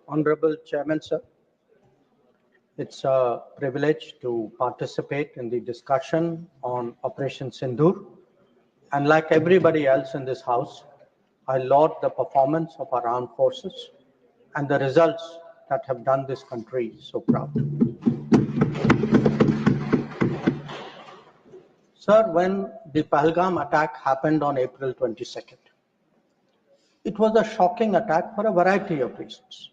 Honorable Chairman, sir, it's a privilege to participate in the discussion on Operation Sindur. And like everybody else in this House, I laud the performance of our armed forces and the results that have done this country so proud. Sir, when the Pahalgam attack happened on April 22nd, it was a shocking attack for a variety of reasons.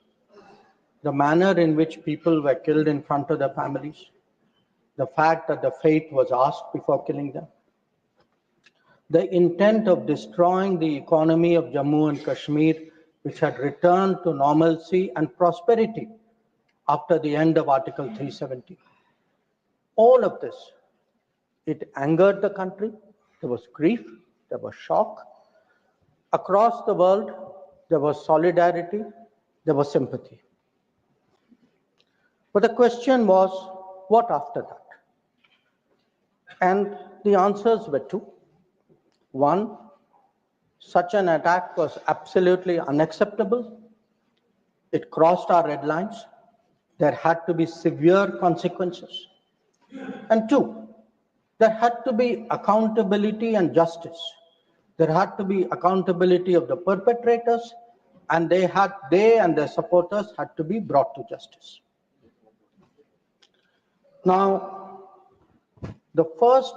The manner in which people were killed in front of their families, the fact that the fate was asked before killing them, the intent of destroying the economy of Jammu and Kashmir, which had returned to normalcy and prosperity after the end of Article 370. All of this, it angered the country. There was grief, there was shock. Across the world, there was solidarity, there was sympathy. But the question was, what after that? And the answers were two. One, such an attack was absolutely unacceptable. It crossed our red lines. There had to be severe consequences. And two, there had to be accountability and justice. There had to be accountability of the perpetrators, and they and their supporters had to be brought to justice. Now, the first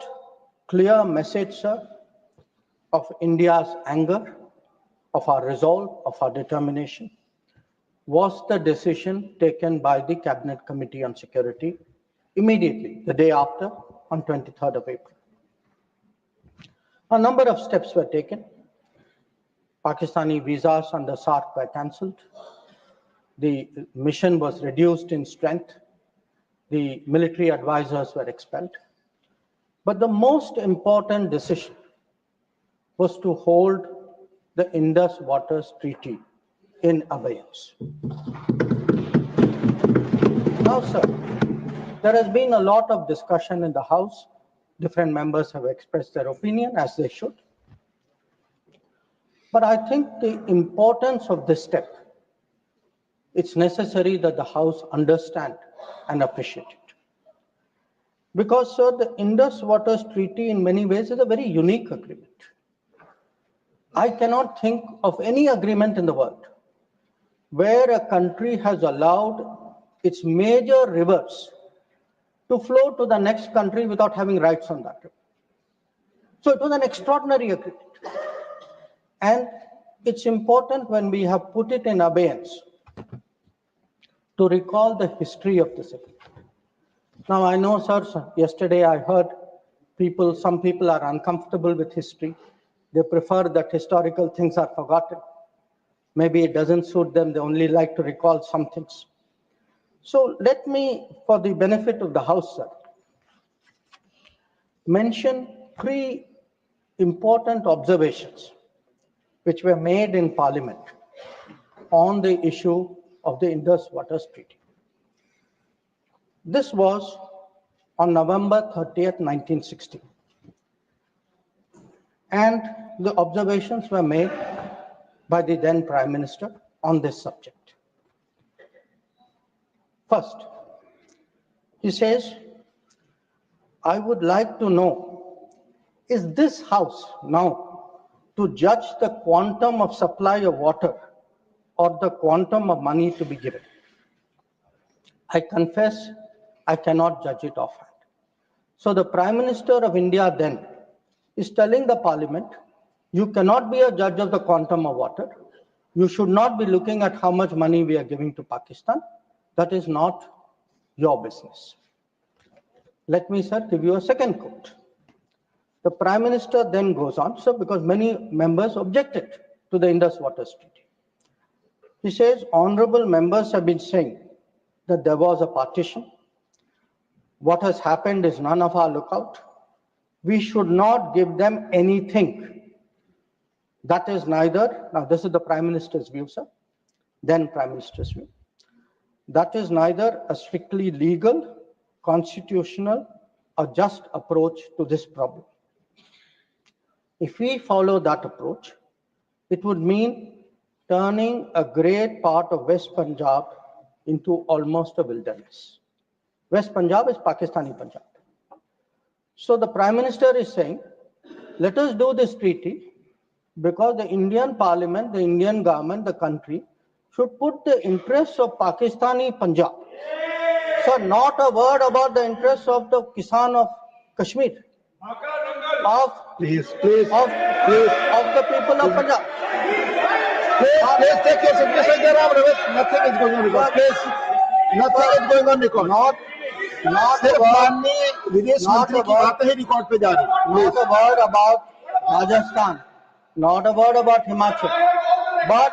clear message, sir, of India's anger, of our resolve, of our determination, was the decision taken by the Cabinet Committee on Security immediately, the day after, on 23rd of April. A number of steps were taken. Pakistani visas under SARC were cancelled. The mission was reduced in strength. The military advisors were expelled. But the most important decision was to hold the Indus Waters Treaty in abeyance. Now, sir, there has been a lot of discussion in the House. Different members have expressed their opinion, as they should. But I think the importance of this step, it's necessary that the House understand and appreciate it. Because, sir, the Indus Waters Treaty in many ways is a very unique agreement. I cannot think of any agreement in the world where a country has allowed its major rivers to flow to the next country without having rights on that river. So it was an extraordinary agreement. And it's important when we have put it in abeyance to recall the history of this agreement. Now, I know, sir, yesterday I heard some people are uncomfortable with history. They prefer that historical things are forgotten. Maybe it doesn't suit them. They only like to recall some things. So let me, for the benefit of the House, sir, mention three important observations which were made in Parliament on the issue of the Indus Waters Treaty. This was on November 30th, 1960. And the observations were made by the then Prime Minister on this subject. First, he says, I would like to know, is this House now to judge the quantum of supply of water or the quantum of money to be given? I confess I cannot judge it offhand. So the Prime Minister of India then is telling the Parliament, you cannot be a judge of the quantum of water. You should not be looking at how much money we are giving to Pakistan. That is not your business. Let me, sir, give you a second quote. The Prime Minister then goes on, sir, because many members objected to the Indus Waters Treaty. He says, honorable members have been saying that there was a partition. What has happened is none of our lookout. We should not give them anything. That is neither, now this is the Prime Minister's view, sir, then Prime Minister's view. That is neither a strictly legal, constitutional, or just approach to this problem. If we follow that approach, it would mean turning a great part of West Punjab into almost a wilderness. West Punjab is Pakistani Punjab. So the Prime Minister is saying, let us do this treaty because the Indian Parliament, the Indian government, the country should put the interests of Pakistani Punjab. So not a word about the interests of the Kisan of Kashmir, of the people of Punjab. Please take your seat. Mr. Jairam Ramesh, nothing is going on record. Please, nothing is going on record. Not सिर्फ माननीय विदेश मंत्री की बातें ही record पे जा रही हैं. Not a word about Rajasthan, not a word about Himachal, but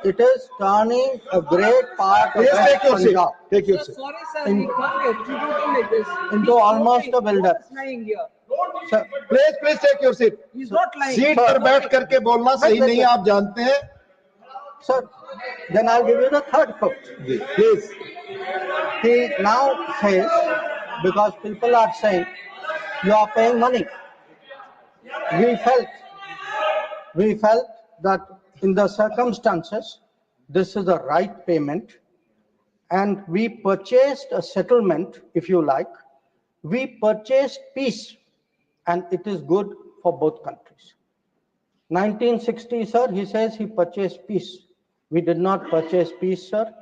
it is turning a great part of Please West take your seat. Punjab Take your seat. Sorry, sir, we can't execute him like this. into almost a wilderness. He's lying here. Sir, Please take your seat. He's not lying. Seat पर बैठ करके बोलना सही नहीं है, आप जानते हैं. sir, then I'll give you the third quote. Please. He now says, because people are saying, you are paying money. We felt that in the circumstances, this is the right payment, and we purchased a settlement, if you like. We purchased peace, and it is good for both countries. 1960, sir, he says he purchased peace. We did not purchase peace, sir.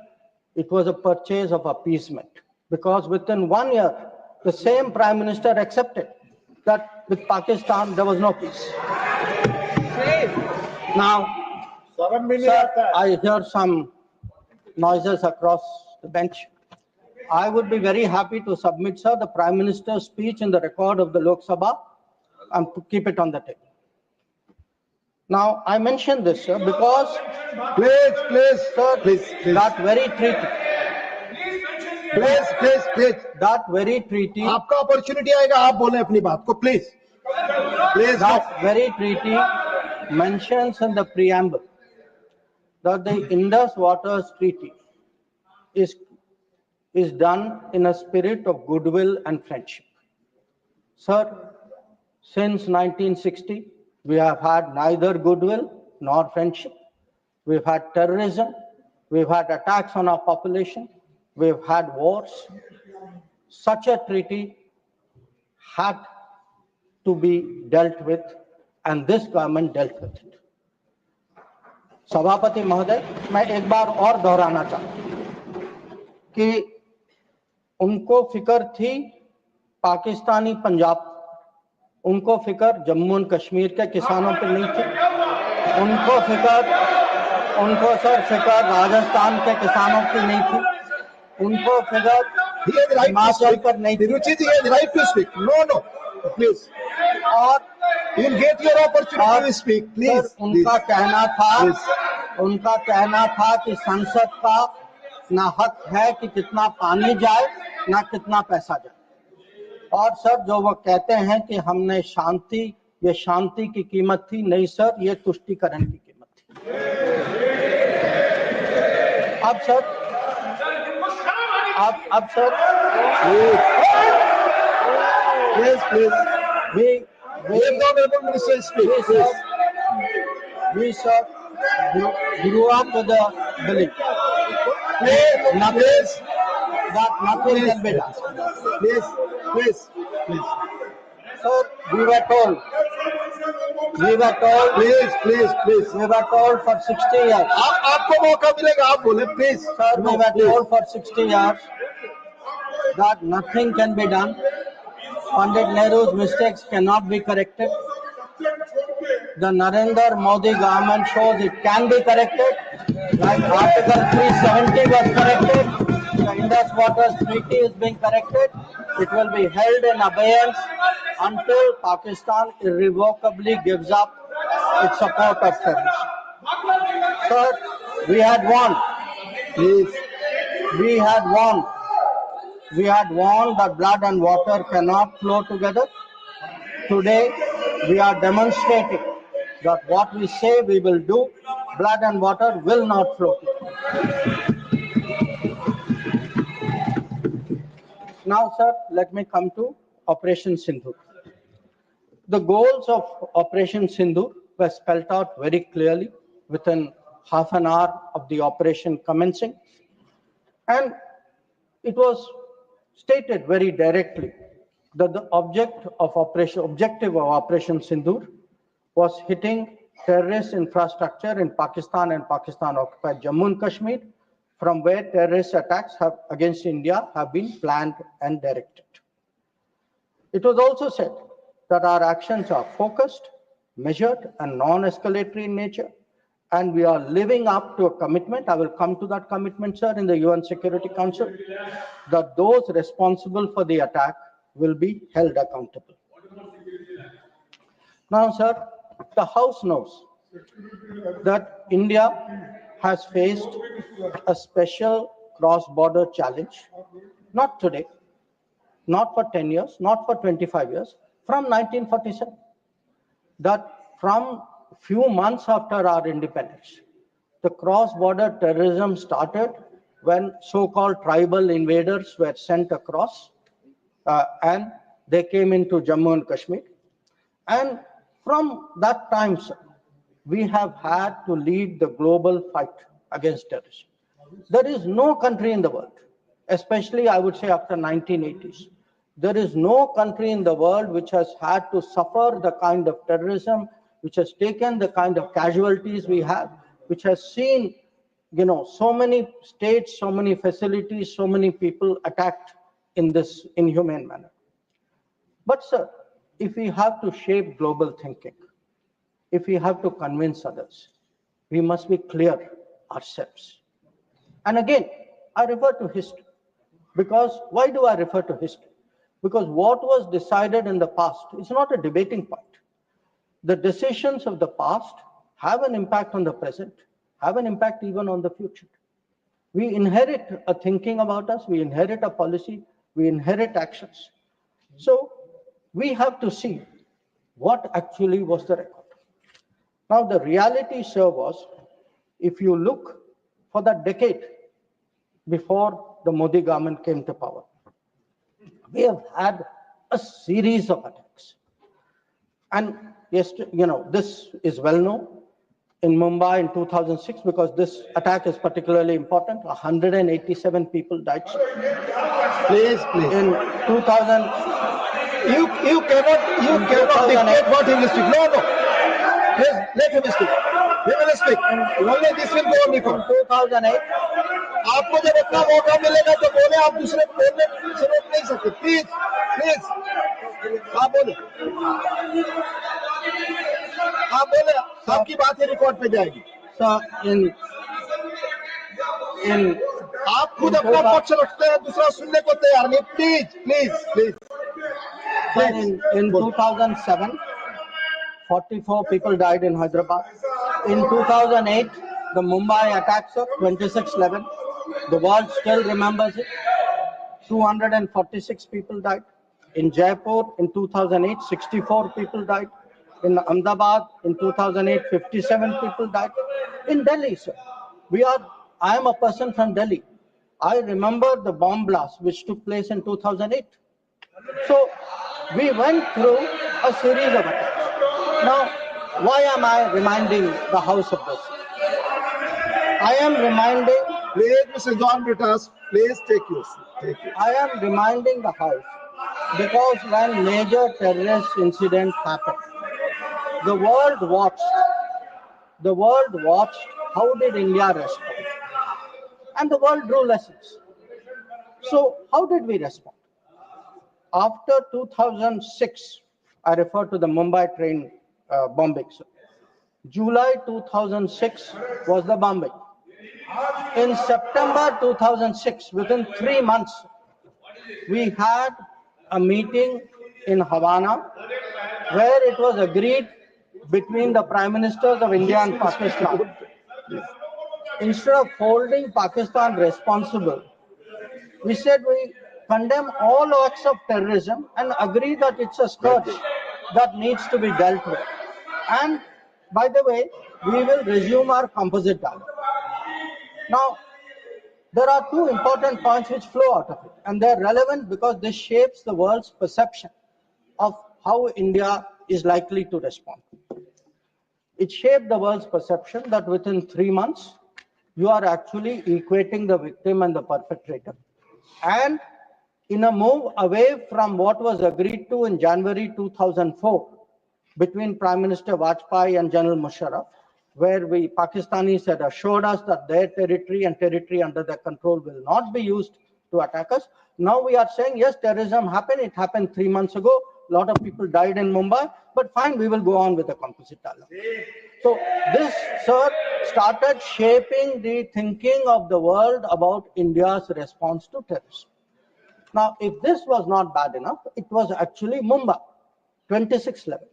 It was a purchase of appeasement, because within 1 year, the same Prime Minister accepted that with Pakistan, there was no peace. Now, sir, I hear some noises across the bench. I would be very happy to submit, sir, the Prime Minister's speech in the record of the Lok Sabha and to keep it on the table. Now, I mention this, sir, because Please, sir, please. that very treaty, Please. that very treaty, आपका opportunity आएगा, आप बोलें अपनी बात को. Please. that very treaty mentions in the preamble that the Indus Waters Treaty is done in a spirit of goodwill and friendship. Sir, since 1960, we have had neither goodwill nor friendship. We've had terrorism, we've had attacks on our population, we've had wars. Such a treaty had to be dealt with, and this government dealt with it. सभापति महोदय, मैं एक बार और दोहराना चाहता हूं कि उनको फिक्र थी पाकिस्तानी पंजाब, उनको फिक्र जम्मू और कश्मीर के किसानों पर नहीं थी, उनको सर फिक्र राजस्थान के किसानों की नहीं थी, उनको फिक्र हिमाचल पर नहीं थी. Ruchi ji has right to speak. No, please. और You'll get your opportunity to speak. Please. Sir, उनका कहना था कि संसद का ना हक है कि कितना पानी जाए ना कितना पैसा जाए. और सर, जो वो कहते हैं कि हमने ये शांति की कीमत थी, नहीं सर, ये तुष्टीकरण की कीमत थी. अब sir Please. we sir grew up with the belief that nothing can be done. Please. Sir, we were told for 60 years. आपको मौका मिलेगा, आप बोले. Please. Sir, we were told for 60 years that nothing can be done. Pandit Nehru's mistakes cannot be corrected. The Narendra Modi government shows it can be corrected. Like Article 370 was corrected. The Indus Waters Treaty is being corrected. It will be held in abeyance until Pakistan irrevocably gives up its support of terrorism. Sir, we had warned. We had warned that blood and water cannot flow together. Today, we are demonstrating that what we say we will do, blood and water will not flow together. Now, sir, let me come to Operation Sindur. The goals of Operation Sindur were spelled out very clearly within half an hour of the operation commencing. And it was stated very directly that the objective of Operation Sindur was hitting terrorist infrastructure in Pakistan and Pakistan-occupied Jammu and Kashmir, from where terrorist attacks against India have been planned and directed. It was also said that our actions are focused, measured, and non-escalatory in nature, and we are living up to a commitment. I will come to that commitment, sir, in the UN Security Council, that those responsible for the attack will be held accountable. Now, sir, the House knows that India has faced a special cross-border challenge, not today, not for 10 years, not for 25 years, from 1947. That from few months after our independence, the cross-border terrorism started when so-called tribal invaders were sent across and they came into Jammu and Kashmir. And from that time, sir, we have had to lead the global fight against terrorism. There is no country in the world, especially I would say after 1980s, there is no country in the world which has had to suffer the kind of terrorism, which has taken the kind of casualties we have, which has seen, so many states, so many facilities, so many people attacked in this inhumane manner. But sir, if we have to shape global thinking, if we have to convince others, we must be clear ourselves. And again, I refer to history. Because why do I refer to history? Because what was decided in the past is not a debating point. The decisions of the past have an impact on the present, have an impact even on the future. We inherit a thinking about us, we inherit a policy, we inherit actions. So we have to see what actually was the record. Now the reality, sir, was, if you look for the decade before the Modi government came to power, we have had a series of attacks. And yes, this is well known. In Mumbai in 2006, because this attack is particularly important, 187 people died. Please. In 2000, You cannot dictate what he will speak. No. Please, let him speak. He will speak. Only this will go on record. 2008, आपको जब अपना मौका मिलेगा तो बोले, आप दूसरे बोलने से रोक नहीं सकते. प्लीज आप बोले, आपकी बात ही रिकॉर्ड पे जाएगी. so in आप खुद अपना पक्ष रखते हैं, दूसरा सुनने को तैयार नहीं. Please. in 2007, 44 people died in Hyderabad. In 2008, the Mumbai attacks of 26/11, the world still remembers it. 246 people died. In Jaipur in 2008, 64 people died. In Ahmedabad in 2008, 57 people died. In Delhi, sir, I am a person from Delhi. I remember the bomb blast which took place in 2008. So we went through a series of attacks. Now, why am I reminding the House of this? I am reminding. Please, Mr. John Britas, please take your seat. I am reminding the House because when major terrorist incident happened, the world watched how did India respond, and the world drew lessons. So how did we respond? After 2006, I refer to the Mumbai train bombing. July 2006 was the bombing. In September 2006, within 3 months, we had a meeting in Havana where it was agreed between the Prime Ministers of India and Pakistan. Instead of holding Pakistan responsible, we said we condemn all acts of terrorism and agree that it's a scourge that needs to be dealt with. And by the way, we will resume our composite dialogue. Now, there are two important points which flow out of it, and they're relevant because this shapes the world's perception of how India is likely to respond. It shaped the world's perception that within 3 months, you are actually equating the victim and the perpetrator. And in a move away from what was agreed to in January 2004 between Prime Minister Vajpayee and General Musharraf, where we Pakistanis had assured us that their territory and territory under their control will not be used to attack us. Now we are saying, yes, terrorism happened. It happened 3 months ago. A lot of people died in Mumbai, but fine, we will go on with the composite dialogue. So this, sir, started shaping the thinking of the world about India's response to terrorism. Now, if this was not bad enough, it was actually Mumbai, 26th level.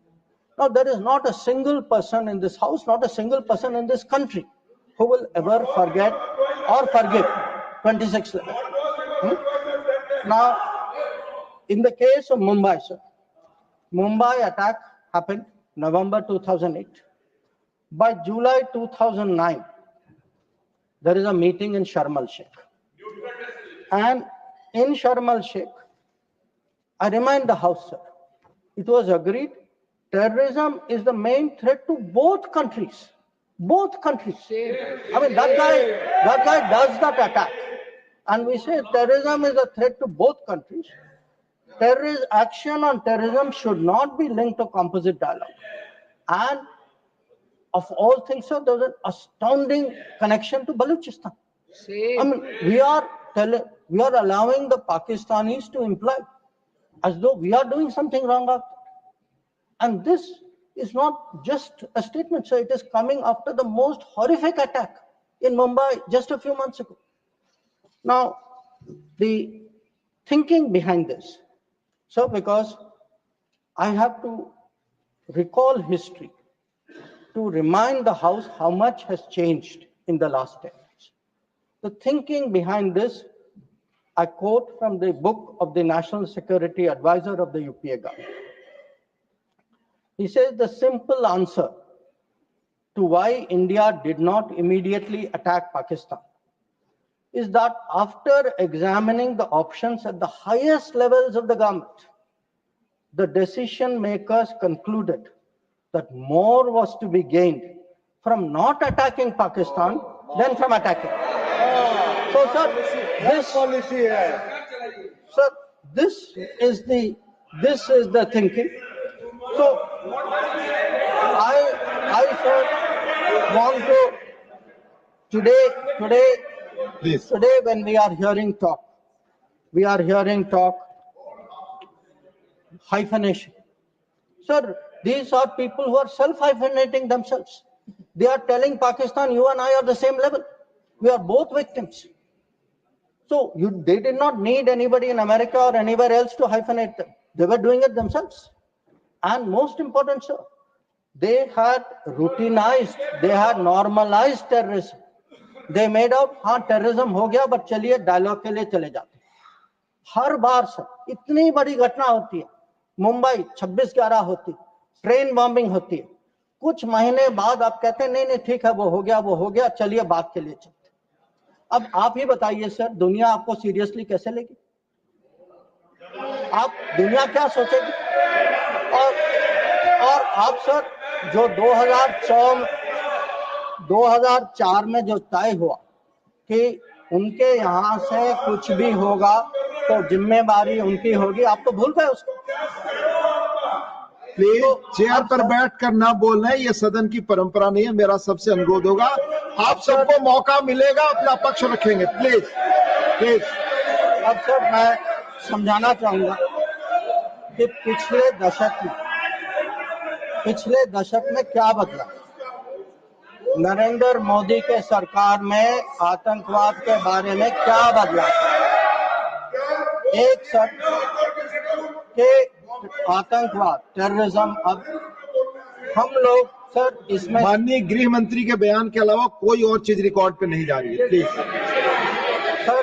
Now, there is not a single person in this house, not a single person in this country who will ever forget or forgive 26th level. Now, in the case of Mumbai, sir, Mumbai attack happened November 2008. By July 2009, there is a meeting in Sharm el-Sheikh. And in Sharm el-Sheikh, I remind the House, sir, it was agreed terrorism is the main threat to both countries. Both countries. I mean, that guy does that attack. And we say terrorism is a threat to both countries. Terrorist action on terrorism should not be linked to composite dialogue. And of all things, sir, there was an astounding connection to Balochistan. I mean, we are allowing the Pakistanis to imply as though we are doing something wrong after. And this is not just a statement, sir. It is coming after the most horrific attack in Mumbai just a few months ago. Now, the thinking behind this, so because I have to recall history to remind the House how much has changed in the last 10 years. The thinking behind this, I quote from the book of the National Security Advisor of the UPA government. He says the simple answer to why India did not immediately attack Pakistan is that after examining the options at the highest levels of the government, the decision makers concluded that more was to be gained from not attacking Pakistan than from attacking. So, sir, this is the thinking. So, I sir, want to today when we are hearing talk, hyphenation. Sir, these are people who are self-hyphenating themselves. They are telling Pakistan, you and I are the same level. We are both victims. So they did not need anybody in America or anywhere else to hyphenate them. They were doing it themselves. And most important, sir, they had routinized, they had normalized terrorism. They made out, हाँ terrorism हो गया, but चलिए dialogue के लिए चले जाते. हर बार sir इतनी बड़ी घटना होती है, मुंबई 26/11 होती, ट्रेन बॉम्बिंग होती है, कुछ महीने बाद आप कहते हैं नहीं ठीक है वो हो गया, चलिए बात के लिए चलते. अब आप ही बताइए सर, दुनिया आपको सीरियसली कैसे लेगी? आप दुनिया क्या सोचेगी? और आप सर जो 2004 में जो तय हुआ कि उनके यहाँ से कुछ भी होगा तो जिम्मेदारी उनकी होगी, आप तो भूल गए उसको. प्लीज चेयर पर बैठकर ना बोलना है, ये सदन की परंपरा नहीं है. मेरा सबसे अनुरोध होगा, आप सबको मौका मिलेगा, अपना पक्ष रखेंगे. प्लीज. अब सर मैं समझाना चाहूंगा कि पिछले दशक में क्या बदला. नरेंद्र मोदी के सरकार में आतंकवाद के बारे में क्या बदला? एक सर के आतंकवाद, टेररिज्म, अब हम लोग सर इसमें माननीय गृह मंत्री के बयान के अलावा कोई और चीज रिकॉर्ड पे नहीं जा रही है. प्लीज सर,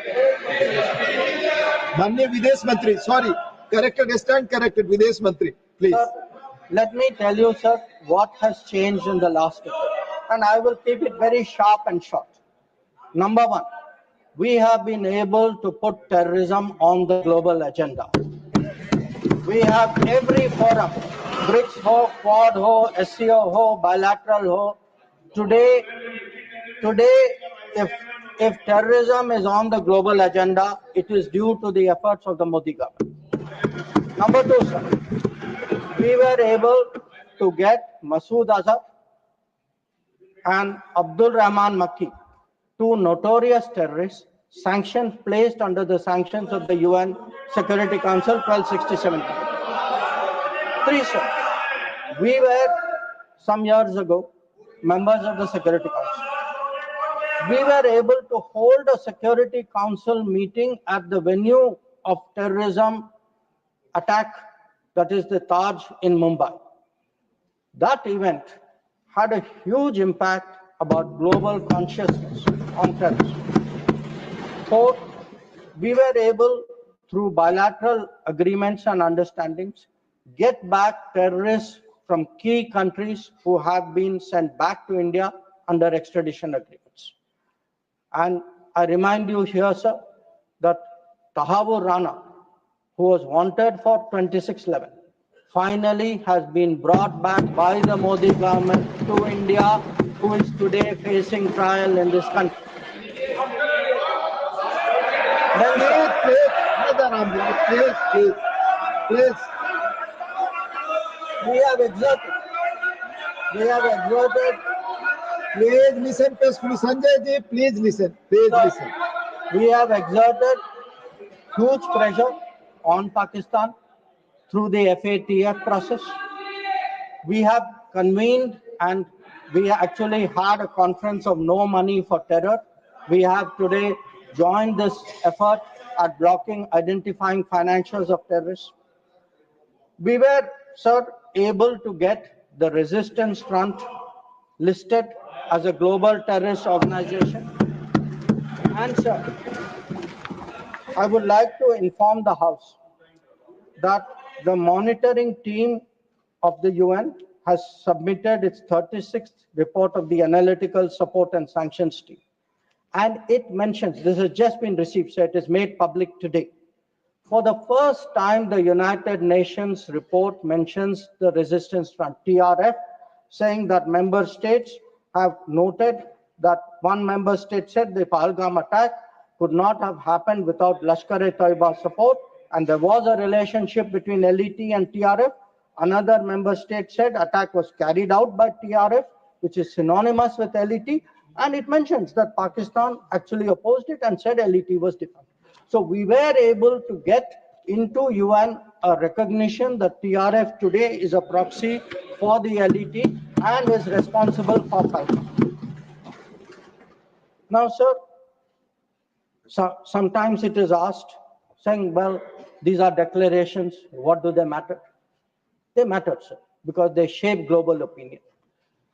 माननीय विदेश मंत्री, सॉरी, करेक्टेड विदेश मंत्री, please. Let me tell you, sir, what has changed in the last decade. And I will keep it very sharp and short. Number one, we have been able to put terrorism on the global agenda. We have every forum BRICS ho, Quad ho, SCO ho, bilateral ho. Today, if terrorism is on the global agenda, it is due to the efforts of the Modi government. Number two, sir, we were able to get Masood Azhar and Abdul Rahman Makki, two notorious terrorists, sanctions placed under the sanctions of the UN Security Council 1267. Three, sir, we were some years ago members of the Security Council. We were able to hold a Security Council meeting at the venue of terrorism attack, that is the Taj in Mumbai. That event had a huge impact about global consciousness on terrorism. Fourth, we were able, through bilateral agreements and understandings, get back terrorists from key countries who have been sent back to India under extradition agreements. And I remind you here, sir, that Tahavur Rana, who was wanted for 2611, finally has been brought back by the Modi government to India, who is today facing trial in this country. Then, Please. we have exerted. Please listen, Sanjay ji. Please listen. Please listen. We have exerted huge pressure on Pakistan through the FATF process. We have convened and we actually had a conference of no money for terror. We have today joined this effort at blocking, identifying financials of terrorists. We were, sir, able to get the Resistance Front listed as a global terrorist organization. And sir, I would like to inform the House that the monitoring team of the UN has submitted its 36th report of the Analytical Support and Sanctions Team. And it mentions, this has just been received, so it is made public today. For the first time, the United Nations report mentions the Resistance Front, TRF, saying that member states have noted that one member state said the Pahalgam attack could not have happened without Lashkar-e-Taiba support, and there was a relationship between LET and TRF. Another member state said attack was carried out by TRF, which is synonymous with LET, and it mentions that Pakistan actually opposed it and said LET was different. So we were able to get into UN a recognition that TRF today is a proxy for the LET and is responsible for Palgam. Now, sir, sometimes it is asked, saying, well, these are declarations, what do they matter? They matter, sir, because they shape global opinion.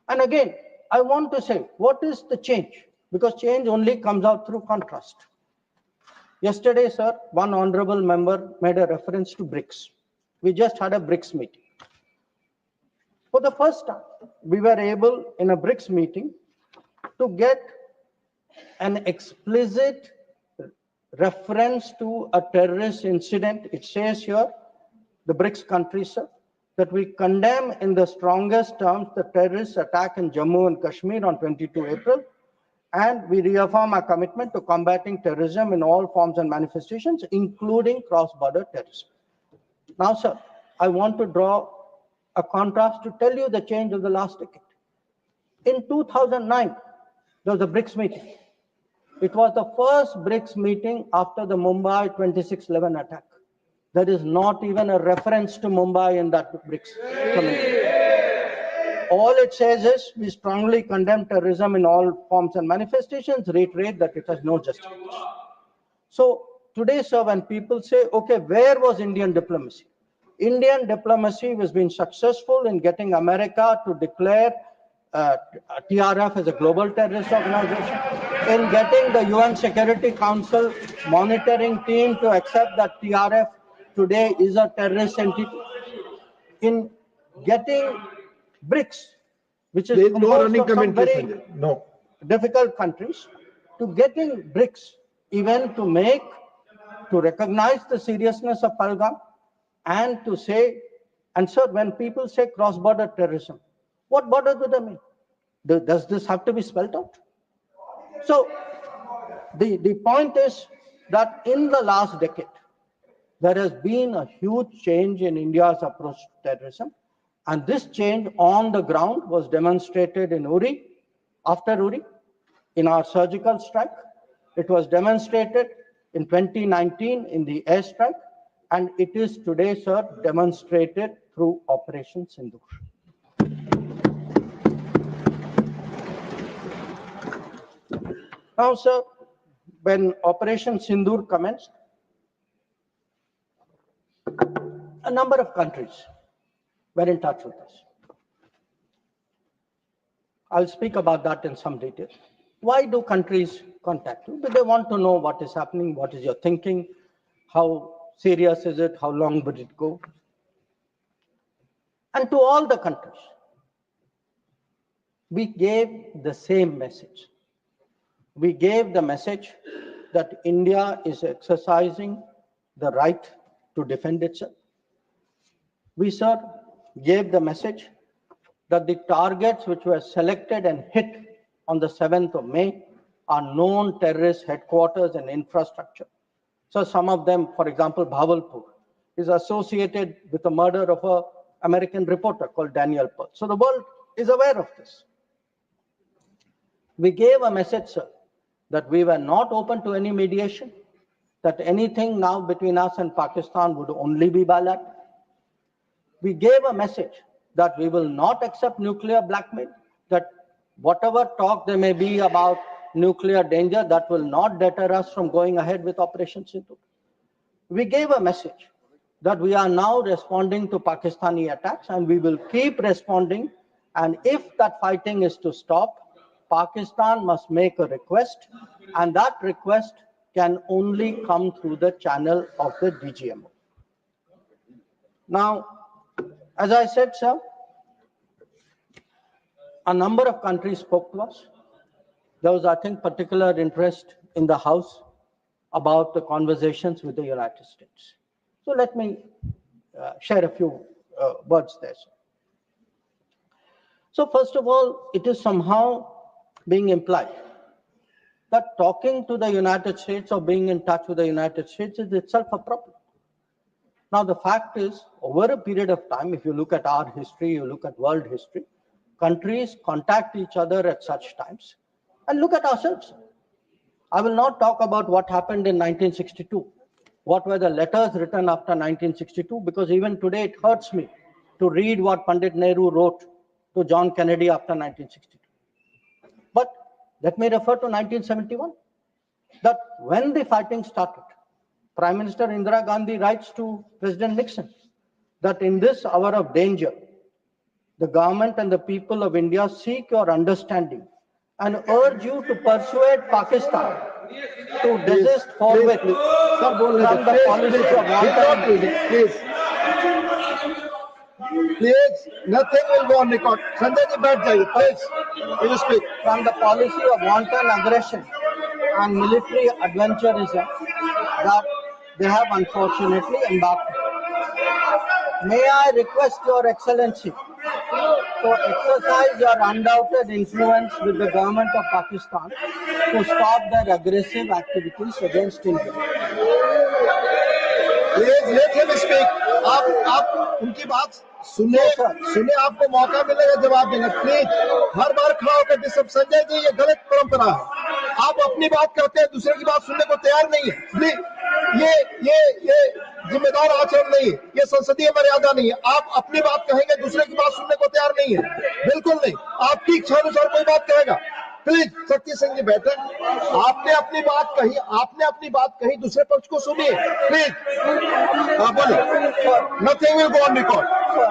And again, I want to say, what is the change? Because change only comes out through contrast. Yesterday, sir, one honorable member made a reference to BRICS. We just had a BRICS meeting. For the first time, we were able, in a BRICS meeting, to get an explicit reference to a terrorist incident. It says here, the BRICS countries, sir, that we condemn in the strongest terms the terrorist attack in Jammu and Kashmir on 22 April, and we reaffirm our commitment to combating terrorism in all forms and manifestations, including cross-border terrorism. Now, sir, I want to draw a contrast to tell you the change of the last decade. In 2009, there was a BRICS meeting. It was the first BRICS meeting after the Mumbai 2611 attack. There is not even a reference to Mumbai in that BRICS committee. All it says is we strongly condemn terrorism in all forms and manifestations, reiterate that it has no justification. So today, sir, when people say, okay, where was Indian diplomacy? Indian diplomacy has been successful in getting America to declare TRF as a global terrorist organization, in getting the UN Security Council monitoring team to accept that TRF today is a terrorist entity, in getting BRICS, which is composed of some very difficult countries, to getting BRICS even to recognize the seriousness of Palgam and to say And sir, when people say cross-border terrorism, what border do they mean? Does this have to be spelled out? So the point is that in the last decade, there has been a huge change in India's approach to terrorism. And this change on the ground was demonstrated in Uri, after Uri, in our surgical strike. It was demonstrated in 2019 in the airstrike. And it is today, sir, demonstrated through Operation Sindur. Now, sir, when Operation Sindur commenced, a number of countries were in touch with us. I'll speak about that in some detail. Why do countries contact you? Because they want to know what is happening, what is your thinking, how serious is it, how long would it go? And to all the countries, we gave the same message. We gave the message that India is exercising the right to defend itself. We, sir, gave the message that the targets which were selected and hit on the 7th of May are known terrorist headquarters and infrastructure. So some of them, for example, Bhavalpur, is associated with the murder of an American reporter called Daniel Pearl. So the world is aware of this. We gave a message, sir, that we were not open to any mediation, that anything now between us and Pakistan would only be bilateral. We gave a message that we will not accept nuclear blackmail, that whatever talk there may be about nuclear danger, that will not deter us from going ahead with Operation Sindur. We gave a message that we are now responding to Pakistani attacks and we will keep responding. And if that fighting is to stop, Pakistan must make a request, and that request can only come through the channel of the DGMO. Now, as I said, sir, a number of countries spoke to us. There was, I think, particular interest in the House about the conversations with the United States. So let me share a few words there, sir. So first of all, it is somehow being implied that talking to the United States or being in touch with the United States is itself a problem. Now, the fact is, over a period of time, if you look at our history, you look at world history, countries contact each other at such times. And look at ourselves. I will not talk about what happened in 1962. What were the letters written after 1962? Because even today it hurts me to read what Pandit Nehru wrote to John Kennedy after 1962. But let me refer to 1971. That when the fighting started, Prime Minister Indira Gandhi writes to President Nixon that in this hour of danger, the government and the people of India seek your understanding and urge you to persuade Pakistan to desist forthwith from the policy of wanton. Please, nothing will go on record. Sanjay ji, baith jaiye, please. You speak. From the policy of wanton aggression and military adventurism that they have unfortunately embarked on. May I request Your Excellency to exercise your undoubted influence with the government of Pakistan to stop their aggressive activities against India. Please let him speak. आप उनकी बात सुने आपको मौका मिलेगा जवाब देना. Please हर बार खड़ा होकर डिस्टर्ब. संजय जी, ये गलत परंपरा है. आप अपनी बात करते हैं, दूसरे की बात सुनने को तैयार नहीं है. प्लीज ये जिम्मेदार आचरण नहीं है. ये संसदीय मर्यादा नहीं है. आप अपनी बात कहेंगे, दूसरे की बात सुनने को तैयार नहीं है. बिल्कुल नहीं. आपकी इच्छा अनुसार कोई बात कहेगा. प्लीज शक्ति सिंह जी बैठे. आपने अपनी बात कही, दूसरे पक्ष को सुनिए. प्लीज आप बोलिए. Nothing will go on record.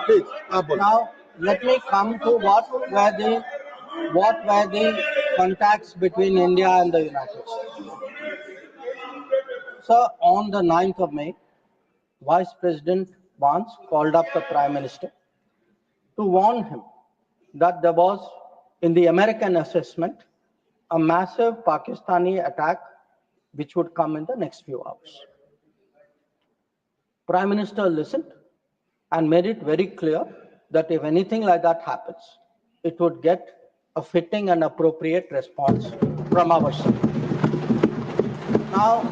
Please आप बोलिए. Now let me come to what were the contacts between India and the United States. So on the 9th of May, Vice President Vance called up the Prime Minister to warn him that there was, in the American assessment, a massive Pakistani attack which would come in the next few hours. Prime Minister listened and made it very clear that if anything like that happens, it would get a fitting and appropriate response from our side. Now,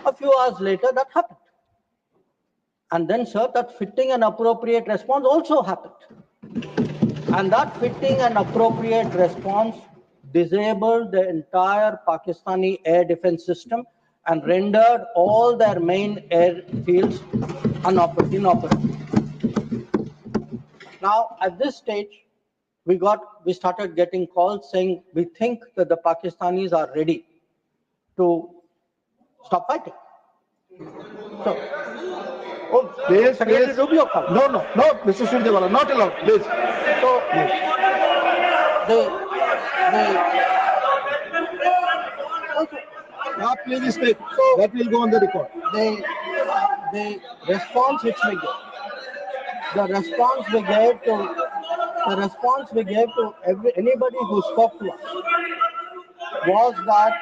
a few hours later, that happened. And then, sir, that fitting and appropriate response also happened. And that fitting and appropriate response disabled the entire Pakistani air defense system and rendered all their main airfields inoperable. Now, at this stage, we started getting calls saying we think that the Pakistanis are ready to stop fighting. So, Please, Secretary please. Rubio called. No, Mr. Surjewala, not allowed, please. So, Please speak. So that will go on the record. the response which we gave, to anybody who spoke to us was that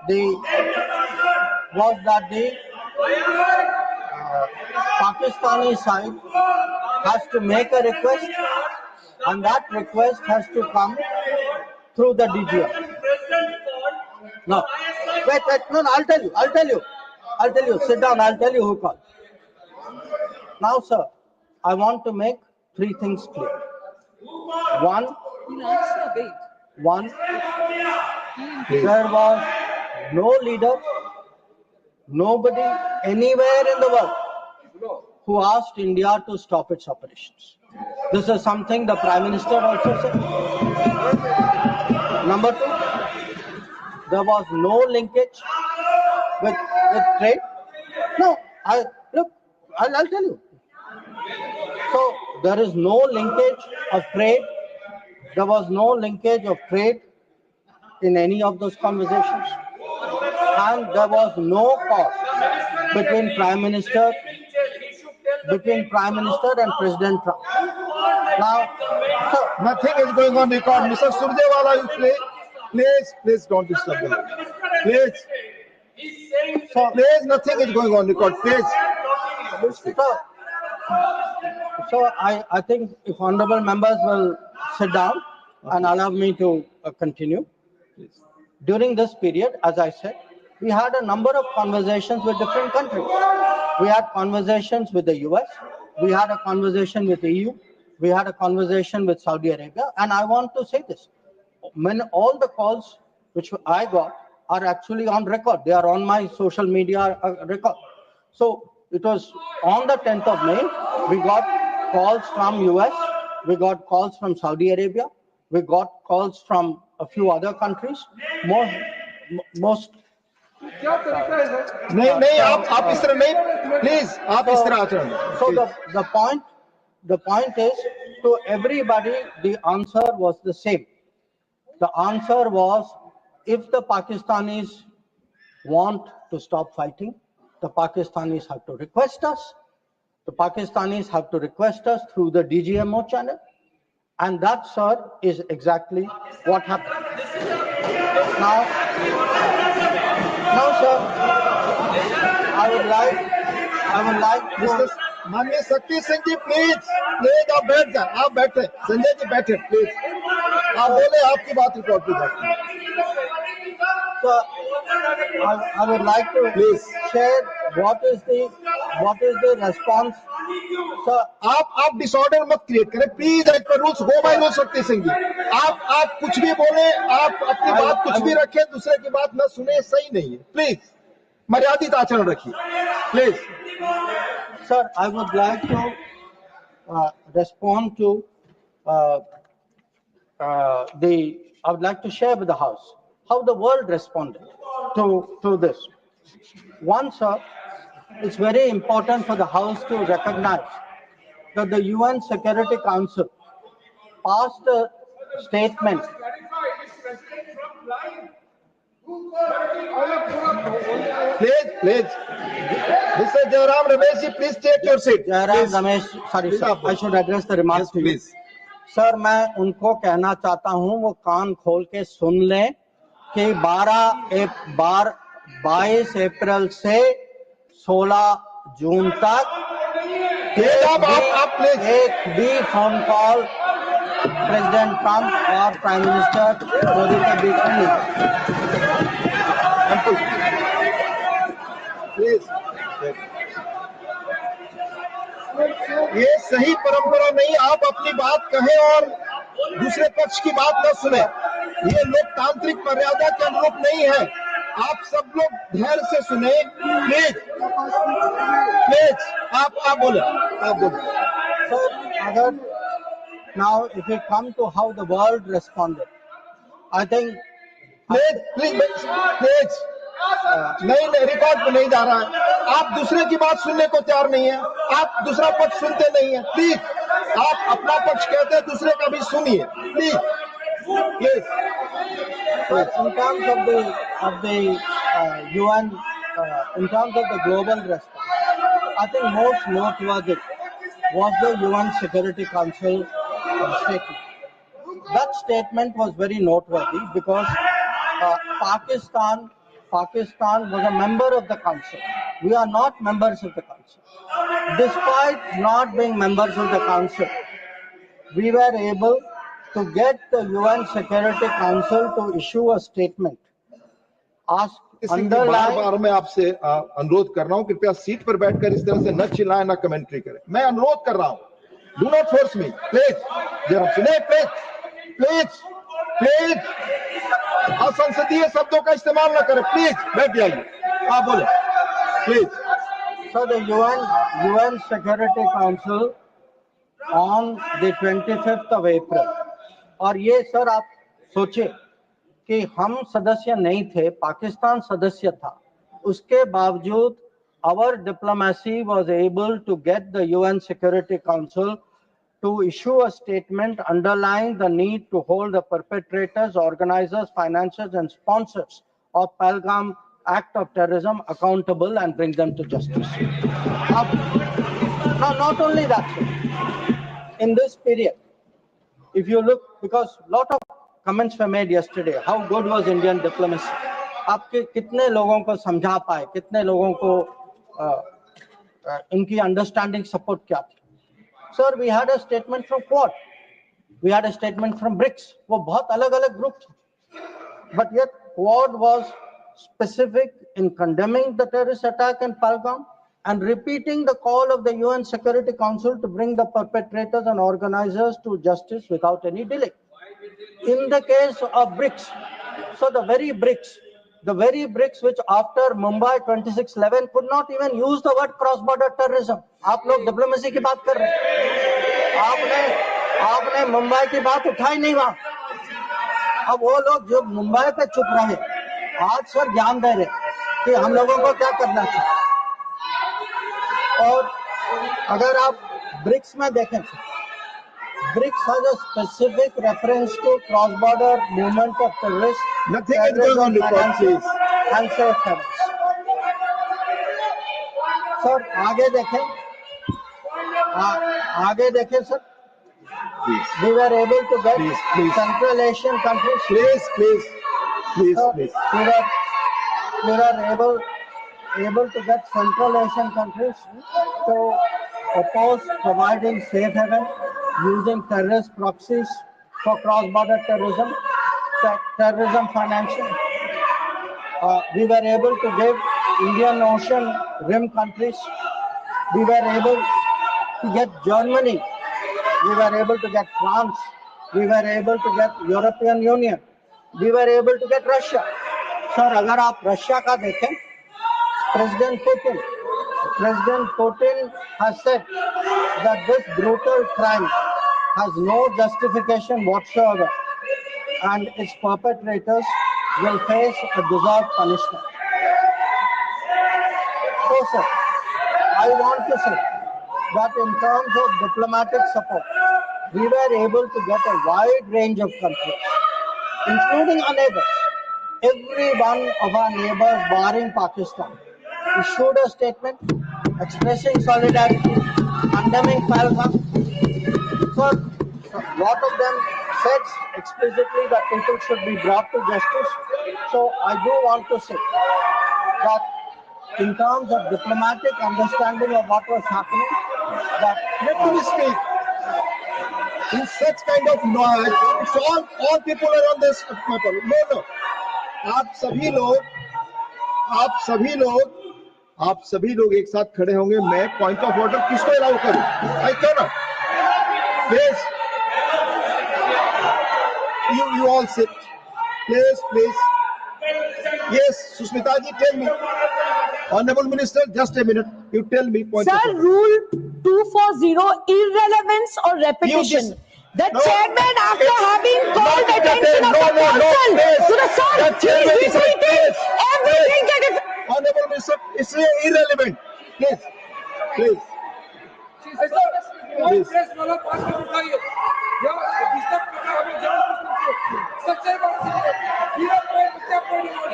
the Pakistani side has to make a request, and that request has to come through the DGM. No, wait, no, I'll tell you. Sit down, I'll tell you who called. Now, sir, I want to make three things clear. One, there was no leader, nobody anywhere in the world who asked India to stop its operations. This is something the Prime Minister also said. Number two, there was no linkage with trade. No, I'll tell you. So there is no linkage of trade. There was no linkage of trade in any of those conversations. And there was no call between Prime Minister and President Trump. Now, so nothing is going on record. Mr. Surjewala, please don't disturb him. Please. Please, nothing is going on record. Please. So I think if honorable members will sit down and allow me to continue. During this period, as I said, we had a number of conversations with different countries. We had conversations with the US, we had a conversation with the EU, we had a conversation with Saudi Arabia, and I want to say this. When all the calls which I got are actually on record, they are on my social media record. So it was on the 10th of May, we got calls from US, we got calls from Saudi Arabia, we got calls from a few other countries. Most नहीं आप इस तरह नहीं please आप इस तरह आचरण so the point is, to everybody the answer was the same. The answer was, if the Pakistanis want to stop fighting, the Pakistanis have to request us. The Pakistanis have to request us through the DGMO channel, and that, sir, is exactly what happened. Now, sir, I would like to. माननीय शक्ति सिंह जी please आप बैठ जाए, आप बैठे, संजय जी बैठे please, आप बोले, आपकी बात रिकॉर्ड की जाती है. So, I would like to share what is the response. So, आप डिसऑर्डर मत क्रिएट करें please. As per rules, go by rule. Shakti Singh जी, आप कुछ भी बोले, आप अपनी बात कुछ भी रखें, दूसरे की बात न सुने, सही नहीं है. प्लीज मर्यादित आचरण रखिए please. Sir, I would like to respond to I would like to share with the House how the world responded to this. One, sir, it's very important for the House to recognize that the UN Security Council passed a statement. Please. Mr. Jairam Ramesh, please take your seat. Jairam Ramesh, sorry sir, I should address the remarks to you. Sir, मैं उनको कहना चाहता हूं, वो कान खोल के सुन लें कि 22 अप्रैल से 16 जून तक प्लीज आप प्लीज एक भी फोन कॉल प्रेसिडेंट ट्रंप और प्राइम मिनिस्टर मोदी के बीच में नहीं प्लीज, ये सही परंपरा नहीं। आप अपनी बात कहें और दूसरे पक्ष की बात न सुने, ये लोकतांत्रिक मर्यादा के अनुरूप नहीं है। आप सब लोग धैर्य से सुने, प्लीज प्लीज। आप बोले, आप बोले। So, Agar, now if we come to how the world responded, I think please please please, नहीं रिकॉर्ड में नहीं जा रहा है। आप दूसरे की बात सुनने को तैयार नहीं है, आप दूसरा पक्ष सुनते नहीं है। प्लीज, आप अपना पक्ष कहते हैं, दूसरे का भी सुनिए, please please. But in terms of the UN, in terms of the global response, I think most noteworthy was the UN Security Council statement. That statement was very noteworthy because Pakistan was a member of the council. We are not members of the council. Despite not being members of the council, we were able to get the UN Security Council to issue a statement. Ask बार बार मैं आपसे अनुरोध कर रहा हूं, कृपया seat पर बैठकर इस तरह से न चिल्लाएं, न कमेंट्री करें। मैं अनुरोध कर रहा हूं, do not force me, please. जरा सुने, प्लीज प्लीज प्लीज। असंसदीय शब्दों का इस्तेमाल न करें, प्लीज बैठ जाइए। आप बोले, please. So the UN Security Council on the 25th of April, और ये सर आप सोचे कि हम सदस्य नहीं थे, पाकिस्तान सदस्य था, उसके बावजूद our diplomacy was able to get the UN Security Council to issue a statement underlying the need to hold the perpetrators, organizers, financiers and sponsors of Palgam act of terrorism accountable and bring them to justice. Now, not only that, sir, in this period, if you look, because a lot of comments were made yesterday, how good was Indian diplomacy? आपके कितने लोगों को समझा पाए, कितने लोगों को इनकी अंडरस्टैंडिंग सपोर्ट क्या थी? Sir, we had a statement from Quad, we had a statement from BRICS, वो बहुत अलग-अलग ग्रुप थे, but yet Quad was specific in condemning the terrorist attack in Palgam and repeating the call of the UN Security Council to bring the perpetrators and organizers to justice without any delay. In the case of BRICS, so the very BRICS which after Mumbai 26/11 could not even use the word cross-border terrorism. आप लोग diplomacy की बात कर रहे हैं, आपने मुंबई की बात उठाई नहीं वहां। अब वो लोग जो मुंबई पे चुप रहे, आज सर ज्ञान दे रहे कि हम लोगों को क्या करना चाहिए। और अगर आप ब्रिक्स में देखें, BRICS has a specific reference to cross-border movement of terrorists, Nothing is going on record, please. And safe havens. Sir, आगे देखें sir, we were able to get Central Asian countries. Please. Sir, we were able to get Central Asian countries to oppose providing safe haven using terrorist proxies for cross-border terrorism, terrorism financing. We were able to give Indian Ocean rim countries. We were able to get Germany. We were able to get France. We were able to get European Union. We were able to get Russia. Sir, अगर आप Russia का देखें, President Putin has said that this brutal crime has no justification whatsoever and its perpetrators will face a deserved punishment. So, sir, I want to say that in terms of diplomatic support, we were able to get a wide range of countries, including our neighbors. Every one of our neighbors, barring Pakistan, issued a statement expressing solidarity, condemning Palgam. So, a lot of them said explicitly that people should be brought to justice. So, I do want to say that in terms of diplomatic understanding of what was happening, that Let me speak. In such kind of noise, it's all people are on this people. No. आप सभी लोग आप सभी लोग एक साथ खड़े होंगे. मैं पॉइंट ऑफ ऑर्डर किसको अलाउ करूं? I can not. Please you all sit. Please. Yes, Susmita ji, tell me. Honorable Minister, just a minute. You tell me. Point Sir, Rule 240, irrelevance or repetition. The chairman, after having called attention of the council to the sir, he is repeating everything that is. Honorable Minister, it's irrelevant. Please. Press वाला पास में उठाइए या disturb करना हमें जान सच्चाई बात है ये कोई बच्चा कोई नहीं बोल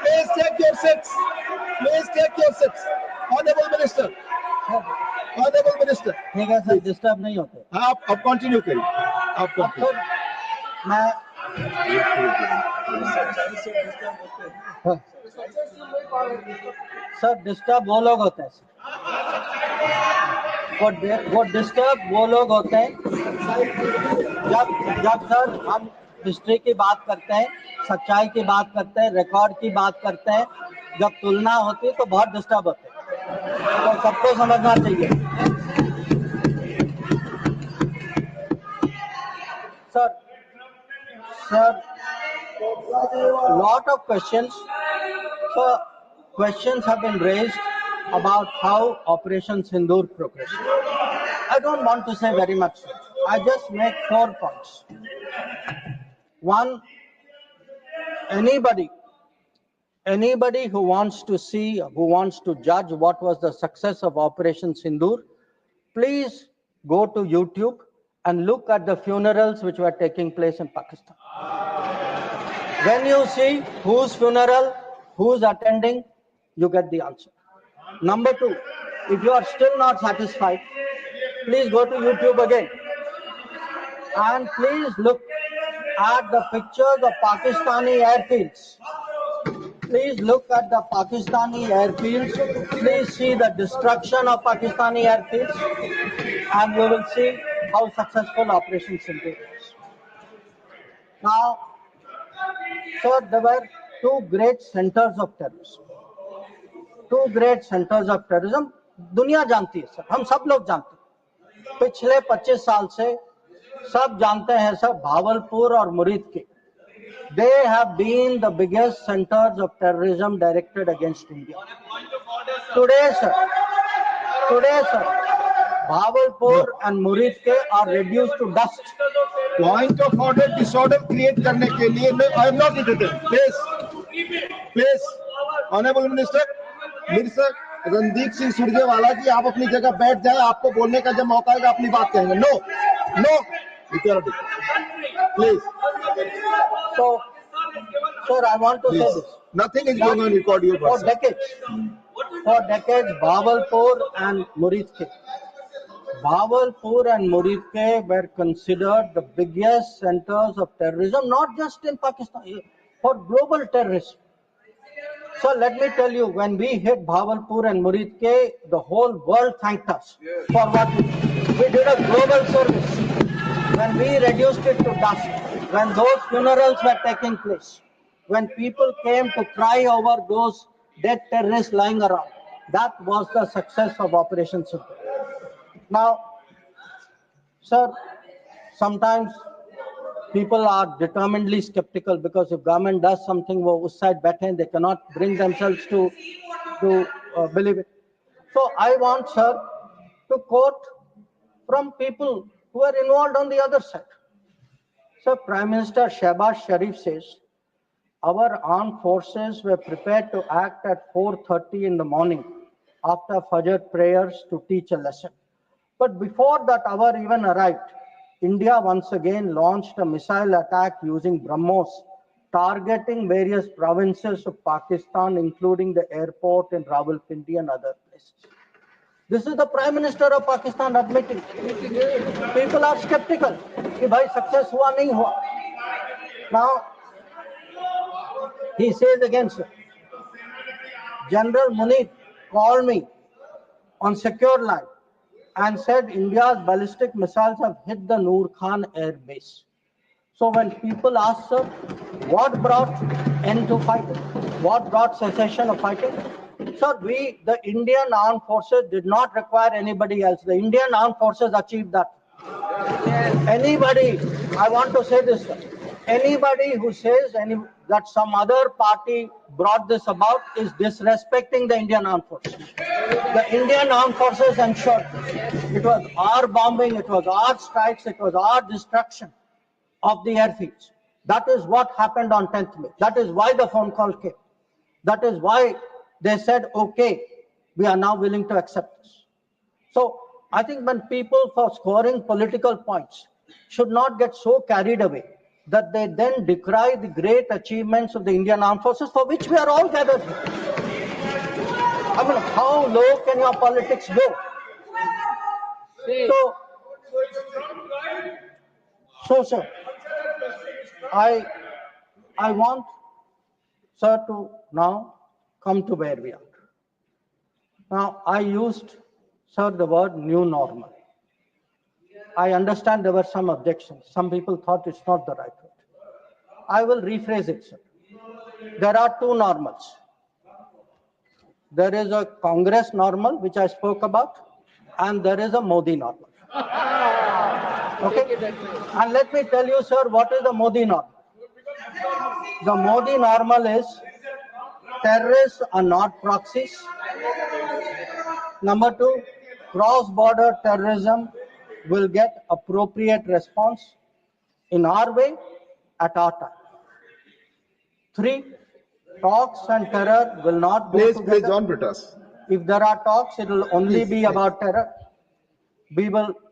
Please take your seats. Honorable Minister. ठीक है सर, डिस्टर्ब नहीं होते. आप कंटिन्यू करिए. आप सर, मैं सर डिस्टर्ब वो लोग होते हैं सर. वो डिस्टर्ब वो लोग होते हैं जब सर हम हिस्ट्री की बात करते हैं, सच्चाई की बात करते हैं, रिकॉर्ड की बात करते हैं, जब तुलना होती है तो बहुत डिस्टर्ब होते हैं. तो सबको समझना चाहिए. Sir lot of questions. So questions have been raised about how Operation Sindur progressed. I don't want to say very much. I just make 4 points. One, anybody who wants to see, who wants to judge what was the success of Operation Sindur, please go to YouTube and look at the funerals which were taking place in Pakistan. When you see whose funeral, who's attending, you get the answer. Number 2, if you are still not satisfied, please go to YouTube again and please look at the pictures of Pakistani airfields. Please look at the Pakistani airfields. Please see the destruction of Pakistani airfields and you will see how successful Operation Sindur was. Now, sir, there were 2 great centers of terrorism. 2 great centers of terrorism. दुनिया जानती है sir, हम सब लोग जानते हैं. पिछले 25 साल से सब जानते हैं सर, भावलपुर और मुरीद के. They have been the biggest centers of terrorism directed against India. Today, sir, Bahawalpur and Murid ke are reduced to dust. Point of order, disorder create करने के लिए I am not interested. Please, Honorable Minister, Randeep Singh Surjewala जी, आप अपनी जगह बैठ जाए. आपको बोलने का जब मौका आएगा अपनी बात कहेंगे. No, please. So, sir, I want to say this. Nothing is going on record. For decades, Bahawalpur and Muridke were considered the biggest centers of terrorism, not just in Pakistan, for global terrorism. So let me tell you, when we hit Bahawalpur and Muridke, the whole world thanked us for what we did. We did a global service. When we reduced it to dust, when those funerals were taking place, when people came to cry over those dead terrorists lying around, that was the success of Operation Sindur. Now, sir, sometimes people are determinedly skeptical because if government does something, wo us side baithe, they cannot bring themselves to believe it. So I want, sir, to quote from people who are involved on the other side. So Prime Minister Shehbaz Sharif says, our armed forces were prepared to act at 4:30 in the morning after Fajr prayers to teach a lesson. But before that hour even arrived, India once again launched a missile attack using BrahMos, targeting various provinces of Pakistan, including the airport in Rawalpindi and other places. This is the Prime Minister of Pakistan admitting. People are skeptical. Ki bhai success hua nahi hua. Now, he says again, sir, General Munir called me on secure line and said India's ballistic missiles have hit the Noor Khan air base. So when people ask, sir, what brought end to fighting? What brought cessation of fighting? Sir, the Indian armed forces did not require anybody else. The Indian armed forces achieved that. Anybody, I want to say this, sir, anybody who says that some other party brought this about is disrespecting the Indian armed forces. The Indian armed forces ensured this. It was our bombing, it was our strikes, it was our destruction of the airfields. That is what happened on 10th May. That is why the phone call came. That is why they said, okay, we are now willing to accept this. So I think when people, for scoring political points, should not get so carried away that they then decry the great achievements of the Indian armed forces for which we are all gathered here. I mean, how low can your politics go? So sir, I want, sir, to now come to where we are. Now, I used, sir, the word new normal. I understand there were some objections. Some people thought it's not the right word. I will rephrase it, sir. There are two normals. There is a Congress normal, which I spoke about, and there is a Modi normal. Okay? And let me tell you, sir, what is the Modi normal? The Modi normal is terrorists are not proxies. Number two, cross-border terrorism will get appropriate response in our way at our time. Three, talks and terror will not go together. Please, John Britas. If there are talks, it will only be about terror.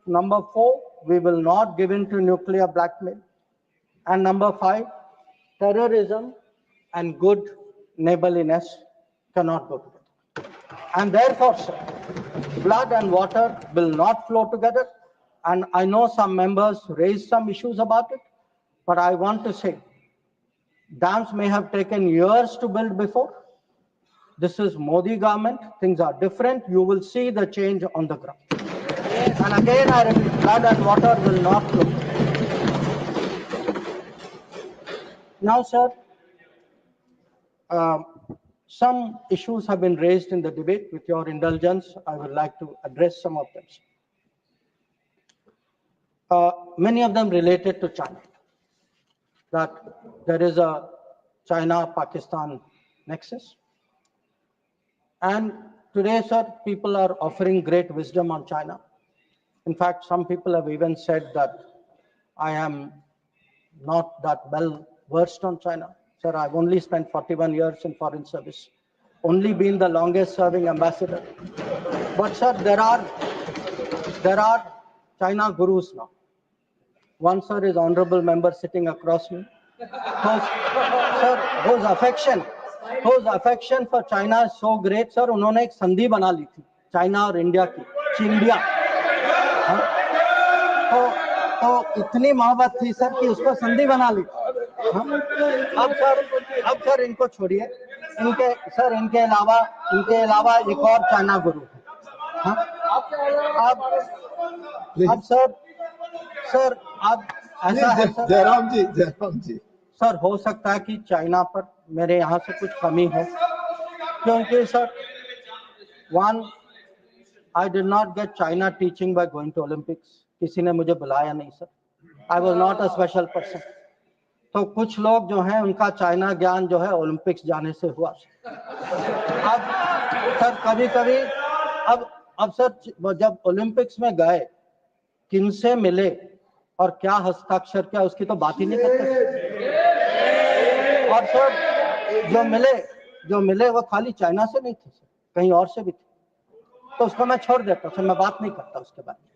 Number four, we will not give in to nuclear blackmail. And number five, terrorism and good neighborliness cannot go together. And therefore, sir, blood and water will not flow together. And I know some members raised some issues about it, but I want to say, dams may have taken years to build before. This is Modi government. Things are different. You will see the change on the ground. And again, I repeat, blood and water will not flow. Now, sir, some issues have been raised in the debate. With your indulgence, I would like to address some of them. Many of them related to China. That there is a China-Pakistan nexus. And today, sir, people are offering great wisdom on China. In fact, some people have even said that I am not that well versed on China. Sir, I've only spent 41 years in foreign service, only been the longest serving ambassador. But sir, there are China gurus now. One, sir, is honorable member sitting across me. Whose affection for China is so great, sir. उन्होंने एक संधि बना ली थी China और India की, चिंडिया. तो इतनी मोहब्बत थी सर कि उसको संधि बना ली. अब सर इनको छोड़िए. इनके अलावा एक और चाइना गुरु है. अब सर आप ऐसा है सर. जयराम जी सर, हो सकता है कि चाइना पर मेरे यहाँ से कुछ कमी हो, क्योंकि sir, one, I did not get China teaching by going to Olympics. किसी ने मुझे बुलाया नहीं sir. I was not a special person. तो कुछ लोग जो हैं उनका चाइना ज्ञान जो है ओलंपिक्स जाने से हुआ. अब सर कभी अब सर जब ओलंपिक्स में गए, किनसे मिले और क्या हस्ताक्षर किया, उसकी तो बात ही नहीं करते. और सर जो मिले वो खाली चाइना से नहीं थे सर, कहीं और से भी थे. तो उसको मैं छोड़ देता सर, मैं बात नहीं करता उसके बारे में.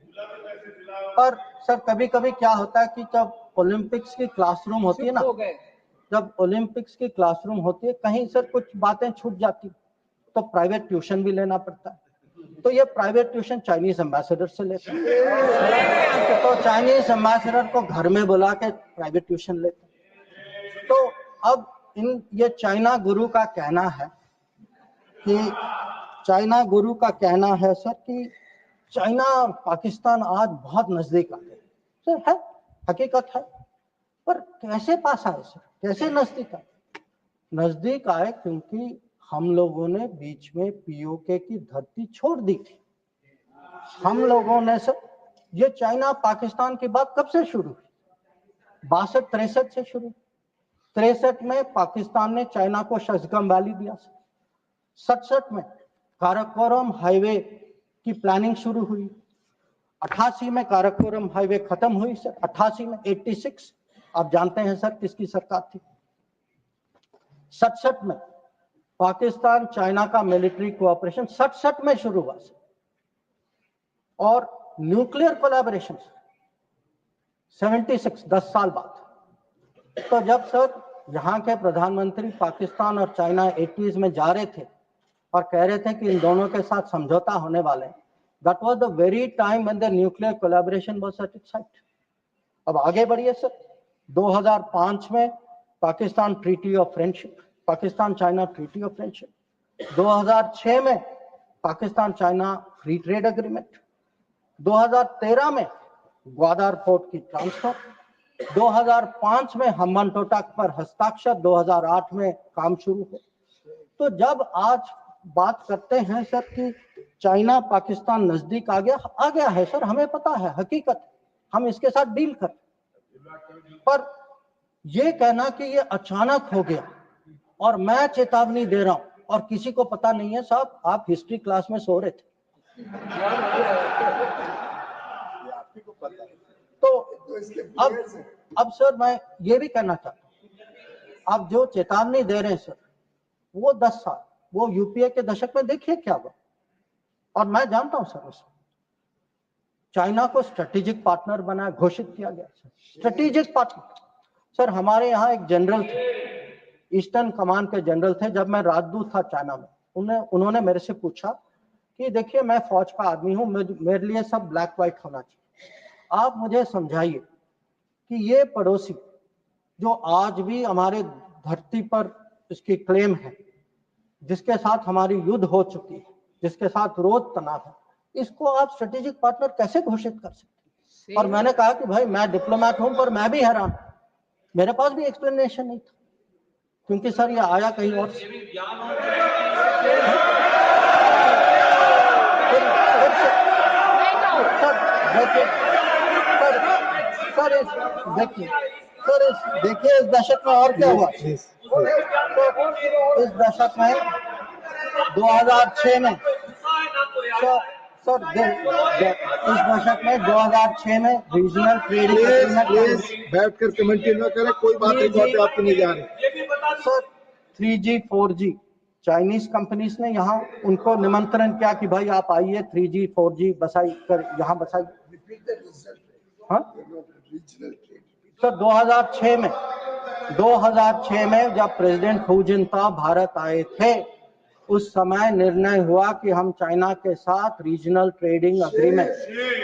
पर सर कभी क्या होता है कि जब ओलंपिक्स की क्लासरूम होती है ना, कहीं सर कुछ बातें छूट जाती तो प्राइवेट ट्यूशन भी लेना पड़ता है. तो ये प्राइवेट ट्यूशन चाइनीज एम्बेसडर से लेते हैं. तो चाइनीज एम्बेसडर को घर में बुला के प्राइवेट ट्यूशन लेते हैं. तो अब ये चाइना गुरु का कहना है कि चाइना गुरु का कहना है सर कि चाइना पाकिस्तान आज बहुत नजदीक आ गए। सर है, हकीकत है, पर कैसे पास आए सर, कैसे नजदीक आए? नजदीक आए क्योंकि हम लोगों ने बीच में पीओके की धरती छोड़ दी थी। हम लोगों ने सर, ये चाइना पाकिस्तान की बात कब से शुरू हुई? 62-63 से शुरू। 63 में पाकिस्तान ने चाइना को शशगम वैली दिया। 67 में काराकोरम हाईवे की प्लानिंग शुरू हुई। 88 में काराकोरम हाईवे खत्म हुई सर। 88 में 86 आप जानते हैं सर किसकी सरकार थी। 67 में पाकिस्तान चाइना का मिलिट्री कोऑपरेशन 67 में शुरू हुआ सर। और न्यूक्लियर कोलैबोरेशन 76, 10 साल बाद। तो जब सर यहाँ के प्रधानमंत्री पाकिस्तान और चाइना 80s में जा रहे थे और कह रहे थे कि इन दोनों के साथ समझौता होने वाले, that was the very time when the nuclear collaboration was at its height. अब आगे बढ़िए सर, 2005 में Pakistan treaty of friendship, Pakistan China treaty of friendship. 2006 में Pakistan China free trade agreement. 2013 में ग्वादर पोर्ट की ट्रांसफर। 2005 में हम्बनटोटा पर हस्ताक्षर। 2008 में काम शुरू हो। तो जब आज बात करते हैं सर कि चाइना पाकिस्तान नजदीक आ गया है सर, हमें पता है, हकीकत, हम इसके साथ डील कर, पर ये कहना कि ये अचानक हो गया और मैं चेतावनी दे रहा हूं और किसी को पता नहीं है, साहब आप हिस्ट्री क्लास में सो रहे थे। तो अब सर मैं ये भी कहना चाहता हूं, आप जो चेतावनी दे रहे हैं सर, वो 10 साल, वो यूपीए के दशक में देखिए क्या हुआ। और मैं जानता हूं सर, उसमें चाइना को स्ट्रेटेजिक पार्टनर बना घोषित किया गया सर, स्ट्रेटेजिक पार्टनर। सर हमारे यहाँ एक जनरल थे, ईस्टर्न कमांड के जनरल थे, जब मैं राजदूत था चाइना में, उन्होंने मेरे से पूछा कि देखिए मैं फौज का आदमी हूं, मेरे लिए सब ब्लैक व्हाइट होना चाहिए, आप मुझे समझाइए कि ये पड़ोसी जो आज भी हमारे धरती पर इसकी क्लेम है, जिसके साथ हमारी युद्ध हो चुकी है, जिसके साथ रोज तनाव है, इसको आप स्ट्रेटेजिक पार्टनर कैसे घोषित कर सकते? और मैंने कहा कि भाई मैं डिप्लोमेट हूं, पर मैं भी हैरान, मेरे पास भी एक्सप्लेनेशन नहीं था, क्योंकि सर ये आया कहीं और से। देखिए इस दशक में और क्या हुआ। इस दशक में 2006 में सर इस दशक में 2006 में रीजनल ट्रेडिंग एग्रीमेंट, बैठकर कमेंट्री न करें, कोई बात नहीं, बातें आपकी नहीं जा रही sir. 3G 4G Chinese companies ने यहाँ उनको निमंत्रण किया कि भाई आप आइए, 3G 4G बसाई कर यहाँ बसाई। हाँ सर 2006 में जब प्रेसिडेंट हू जिनताओ भारत आए थे, उस समय निर्णय हुआ कि हम चाइना के साथ रीजनल ट्रेडिंग एग्रीमेंट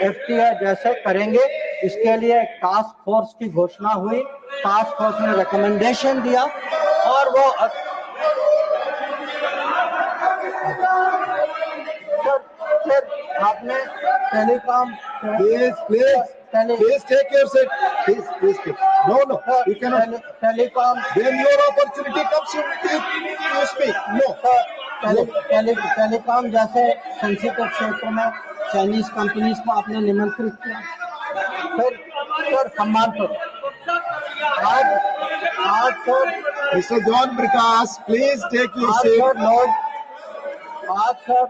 FTA जैसे करेंगे। इसके लिए एक टास्क फोर्स की घोषणा हुई, टास्क फोर्स ने रिकमेंडेशन दिया और वो सर आपने telecom please take your seat, please no you cannot telecom when your opportunity comes you speak no telecom जैसे सेंसिटिव क्षेत्र में चाइनीज कंपनीज को आपने निमंत्रित किया। सर सम्मान करो। आज sir Mr. John Prakash, please take your seat. आज सर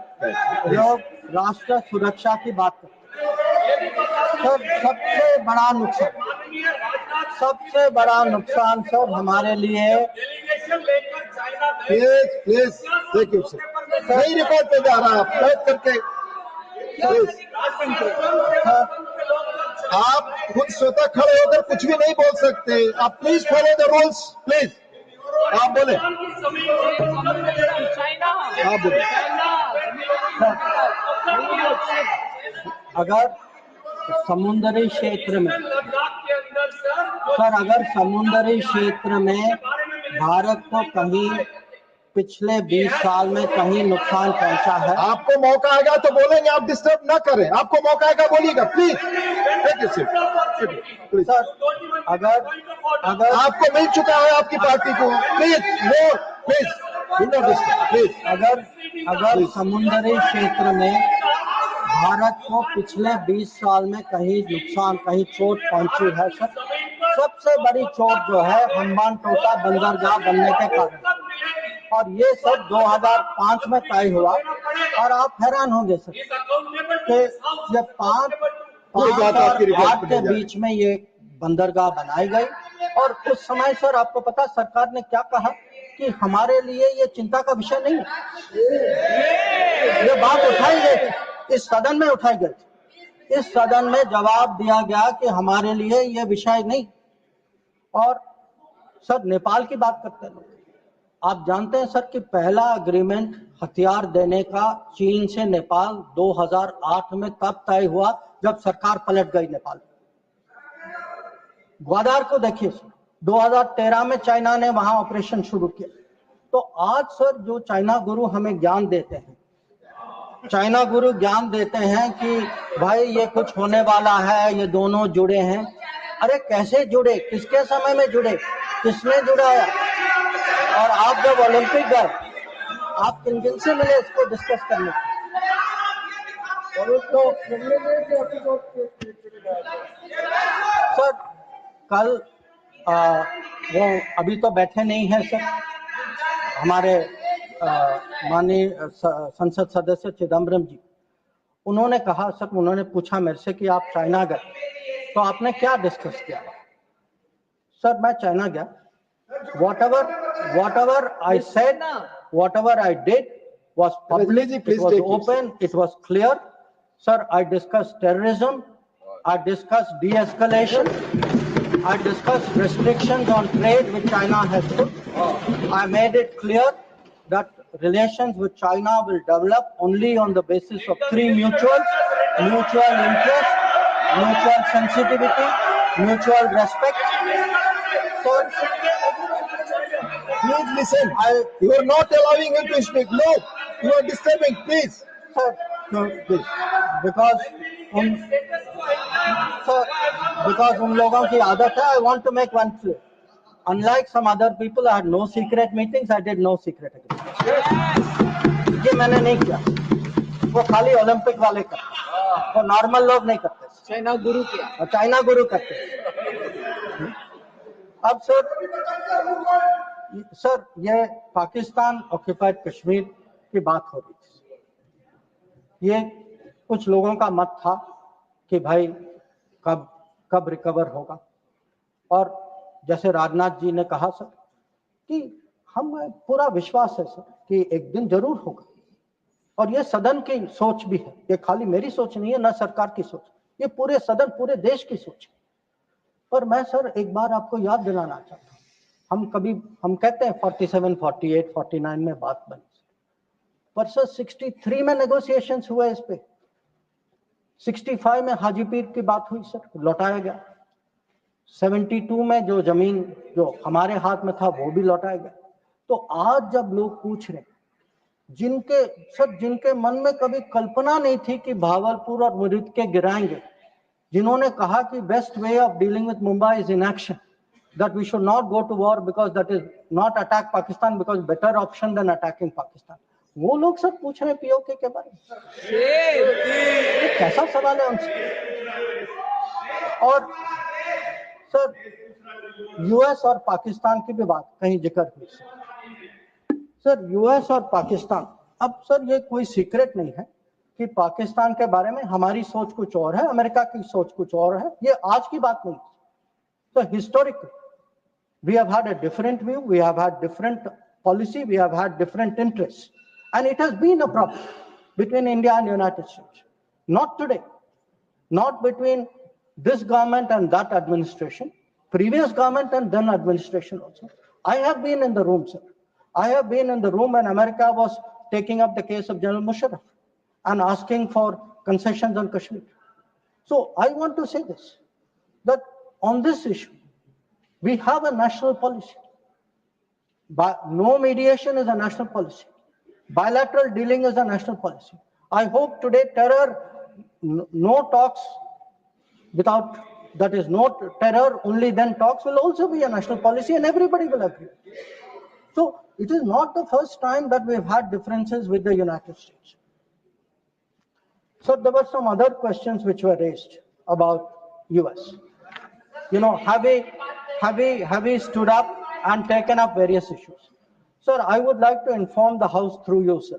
लोग राष्ट्र सुरक्षा की बात करते हैं। सर सबसे बड़ा नुकसान सर हमारे लिए, प्लीज take your seat. सही रिपोर्ट पे जा रहा है, आप बैठ करके आप खुद स्वतः खड़े होकर कुछ भी नहीं बोल सकते, आप please follow the rules, please आप बोले, आप बोले। अगर समुद्री क्षेत्र में सर, अगर समुद्री क्षेत्र में भारत को कहीं पिछले 20 साल में कहीं नुकसान पहुंचा है? आपको मौका आएगा तो बोलेंगे, आप डिस्टर्ब ना करें। आपको मौका आएगा बोलिएगा, प्लीज। सर, अगर आपको मिल चुका है आपकी पार्टी को, प्लीज नो, प्लीज प्लीज। अगर समुद्री क्षेत्र में भारत को पिछले 20 साल में कहीं नुकसान, कहीं चोट पहुंची है सर, सबसे बड़ी चोट जो है हम्बान टोटा बंदरगाह बनने के कारण, और ये सब 2005 में तय हुआ। और आप हैरान होंगे सर कि ये पांच आठ के बीच में ये बंदरगाह बनाई गई। और उस समय सर आपको पता सरकार ने क्या कहा कि हमारे लिए ये चिंता का विषय नहीं है। ये बात उठाई गई, इस सदन में उठाई गई, इस सदन में जवाब दिया गया कि हमारे लिए ये विषय नहीं। और सर नेपाल की बात करते हैं, आप जानते हैं सर कि पहला एग्रीमेंट हथियार देने का चीन से नेपाल 2008 में तब तय हुआ जब सरकार पलट गई नेपाल। ग्वादार को देखिए, 2013 में चाइना ने वहां ऑपरेशन शुरू किया। तो आज सर जो चाइना गुरु हमें ज्ञान देते हैं, चाइना गुरु ज्ञान देते हैं कि भाई ये कुछ होने वाला है, ये दोनों जुड़े हैं। अरे कैसे जुड़े, किसके समय में जुड़े, किसने जुड़ाया? और आप जब ओलंपिक गए, आप किन किन से मिले इसको डिस्कस करने? तो सर कल वो अभी तो बैठे नहीं हैं सर, हमारे माननीय संसद सदस्य चिदम्बरम जी, उन्होंने कहा सर, उन्होंने पूछा मेरे से कि आप चाइना गए तो आपने क्या डिस्कस किया? सर मैं चाइना गया, whatever I said, whatever I did was public, it was open, it was clear. Sir, I discussed terrorism, I discussed de-escalation, I discussed restrictions on trade which China has put. I made it clear that relations with China will develop only on the basis of three mutuals: mutual interest, mutual sensitivity, mutual respect. Sir, please listen. You are not allowing him to speak. No, you are disturbing. Please, sir, please. Because उन लोगों की आदत है. I want to make one clear. Unlike some other people, I had no secret meetings. I did no secret agreements. ये मैंने नहीं किया. वो खाली ओलंपिक वाले करते, वो नॉर्मल लोग नहीं करते. चाइना गुरु किया, चाइना गुरु करते. अब सर ये पाकिस्तान ऑक्यूपाइड कश्मीर की बात हो रही थी. ये कुछ लोगों का मत था कि भाई कब रिकवर होगा. और जैसे राजनाथ जी ने कहा सर कि हम पूरा विश्वास है सर कि एक दिन जरूर होगा. और ये सदन की सोच भी है, ये खाली मेरी सोच नहीं है, ना सरकार की सोच, ये पूरे सदन, पूरे देश की सोच है. पर मैं सर एक बार आपको याद दिलाना चाहता हूँ, हम कहते हैं 47, 48, 49 में बात बनी, पर सर 63 में नेगोशिएशंस हुए इस पे. 65 में हाजीपीर की बात हुई सर, लौटाया गया. 72 में जो जमीन जो हमारे हाथ में था वो भी लौटाया गया. तो आज जब लोग पूछ रहे, जिनके मन में कभी कल्पना नहीं थी कि भागलपुर और मुरीद के गिराएंगे, जिन्होंने कहा कि best way of dealing with Mumbai is inaction, that we should not go to war because that is not attack Pakistan because better option than attacking Pakistan. वो लोग सब पूछ रहे हैं पीओके के बारे में. ये कैसा सवाल है उनसे? और सर यूएस और पाकिस्तान की भी बात कहीं जिक्र हुई सर. यूएस और पाकिस्तान, अब सर ये कोई सीक्रेट नहीं है कि पाकिस्तान के बारे में हमारी सोच कुछ और है, अमेरिका की सोच कुछ और है. ये आज की बात नहीं. So historically, we have had a different view, we have had different policy, we have had different interests, and it has been a problem between India and United States. Not today, not between this government and that administration, previous government and then administration also. I have been in the room, sir. I have been in the room when America was taking up the case of General Musharraf and asking for concessions on Kashmir. So I want to say this, that on this issue, we have a national policy. But no mediation is a national policy. Bilateral dealing is a national policy. I hope today no talks without, that is no terror, only then talks will also be a national policy and everybody will agree. So it is not the first time that we've had differences with the United States. So there were some other questions which were raised about US. You know, have we stood up and taken up various issues? Sir, I would like to inform the House through you, sir.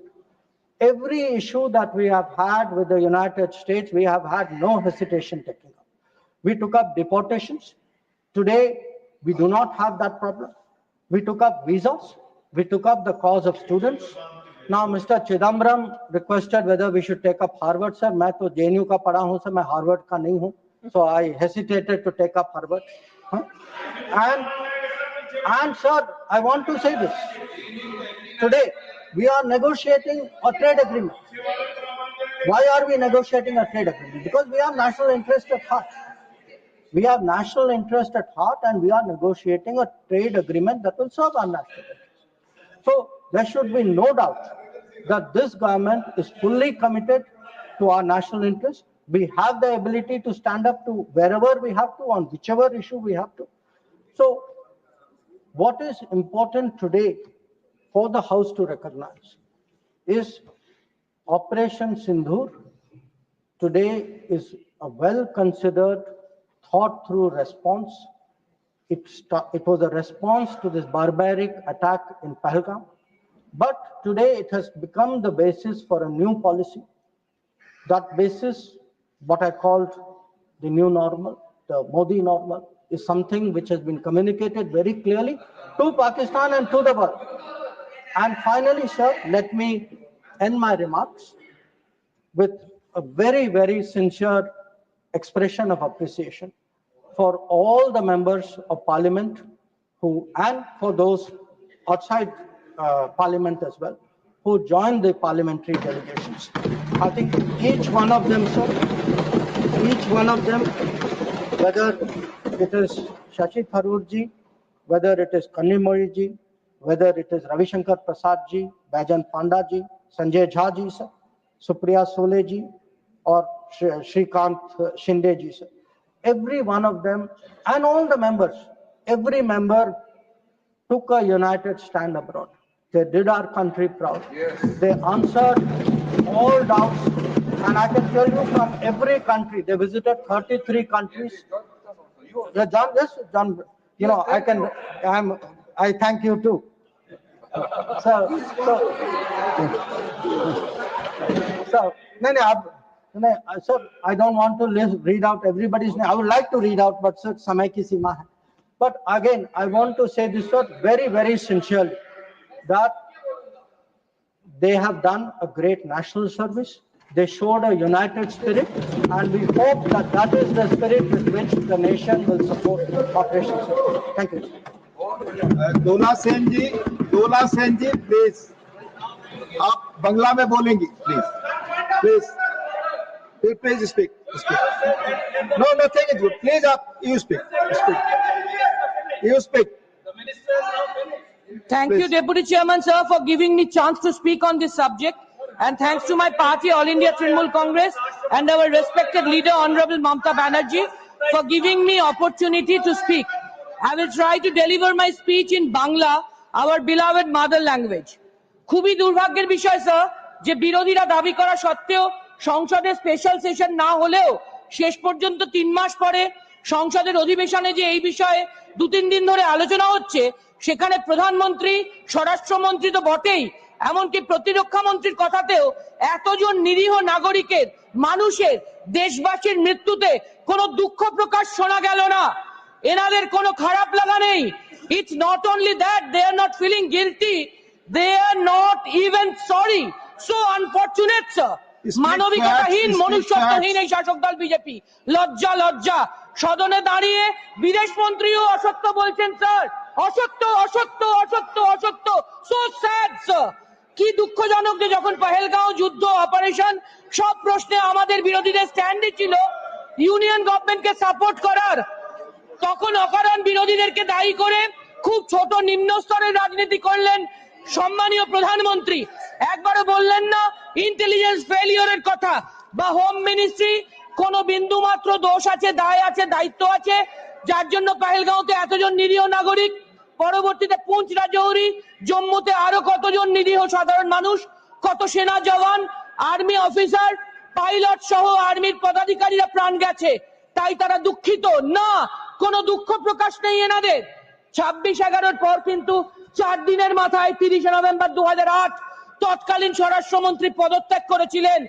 Every issue that we have had with the United States, we have had no hesitation taking up. We took up deportations. Today, we do not have that problem. We took up visas. We took up the cause of students. Now, Mr. Chidambaram requested whether we should take up Harvard, sir. मैं तो JNU का पढ़ा हूँ, sir. मैं Harvard का नहीं हूँ. So I hesitated to take up Harvard. And sir, I want to say this. Today, we are negotiating a trade agreement. Why are we negotiating a trade agreement? Because we have national interest at heart. We have national interest at heart and we are negotiating a trade agreement that will serve our national interest. So there should be no doubt that this government is fully committed to our national interest. We have the ability to stand up to wherever we have to, on whichever issue we have to. So what is important today for the House to recognize is Operation Sindur today is a well-considered, thought-through response. It was a response to this barbaric attack in Pahalgam. But today it has become the basis for a new policy. That basis, what I called the new normal, the Modi normal, is something which has been communicated very clearly to Pakistan and to the world. And finally, sir, let me end my remarks with a very, very sincere expression of appreciation for all the members of Parliament and for those outside Parliament as well, who joined the parliamentary delegations. I think each one of them, sir, each one of them, whether it is Shashi Tharoor ji, whether it is Kanimori ji, whether it is Ravishankar Prasad ji, Baijan Panda ji, Sanjay Jha ji, sir, Supriya Sole ji, or Shrikant Shinde ji, sir. Every one of them and all the members, every member took a united stand abroad. They did our country proud. Yes. They answered all doubts. And I can tell you from every country, they visited 33 countries. Yeah, John, yes, John, you know, I thank you too. Sir, I don't want to read out everybody's name. I would like to read out, but sir, samay ki seema hai. But again, I want to say this, sir, very, very sincerely, that they have done a great national service. They showed a united spirit, and we hope that that is the spirit with which the nation will support Operation Sindoor. Thank you. Dola Sen ji, please. आप बंगला में बोलेंगी, please speak. No, nothing is good. Please, you speak. You speak. Thank you, Deputy Chairman, sir, for giving me chance to speak on this subject. And thanks to my party, All India Trinamool Congress, and our respected leader, Honorable Mamata Banerjee, for giving me opportunity to speak. I will try to deliver my speech in Bangla, our beloved mother language. খুবই দুর্ভাগ্যের বিষয় sir যে বিরোধীরা দাবি করা সত্ত্বেও সংসদে special session না হলেও শেষ পর্যন্ত 3 মাস পরে সংসদের অধিবেশনে যে এই বিষয়ে 2-3 দিন ধরে আলোচনা হচ্ছে, সেখানে প্রধানমন্ত্রী, স্বরাষ্ট্রমন্ত্রী তো বটেই, এমনকি প্রতিরক্ষা মন্ত্রীর কথাতেও এতজন নিরীহ নাগরিকের, মানুষের, দেশবাসীর মৃত্যুতে কোনো দুঃখ প্রকাশ শোনা গেল না। এনাদের কোনো খারাপ লাগা নেই। It's not only that they are not feeling guilty, they are not even sorry. So unfortunate, sir. মানবিকতাহীন, মনুষ্যত্বহীন এই শাসক দল বিজেপি। লজ্জা। সদনে দাঁড়িয়ে বিদেশ মন্ত্রীও অসত্য বলছেন স্যার। অসত্য। So sad, sir. কি দুঃখজনক যে যখন পহেলগাঁও যুদ্ধ অপারেশন সব প্রশ্নে আমাদের বিরোধীদের স্ট্যান্ডই ছিল ইউনিয়ন গভর্নমেন্টকে সাপোর্ট করার, তখন অকারণ বিরোধীদেরকে দায়ী করে খুব ছোট নিম্ন স্তরের রাজনীতি করলেন সম্মানীয় প্রধানমন্ত্রী, একবারও বললেন না ইন্টেলিজেন্স ফেলিওরের কথা বা হোম মিনিস্ট্রি কোন বিন্দু মাত্র দোষ আছে, দায় আছে, দায়িত্ব আছে, যার জন্য পাহেলগাঁওতে এতজন নিরীহ নাগরিক, পরবর্তীতে পুঞ্চ রাজৌরি, জম্মুতে আরো কতজন নিরীহ সাধারণ মানুষ, কত সেনা জওয়ান, আর্মি অফিসার, পাইলট সহ আর্মির পদাধিকারীরা প্রাণ গেছে, তাই তারা দুঃখিত না, কোনো দুঃখ প্রকাশ নেই এনাদের। 26/11-র পর কিন্তু 4 দিনের মাথায় 30শে নভেম্বর 2008 তৎকালীন স্বরাষ্ট্রমন্ত্রী পদত্যাগ করেছিলেন,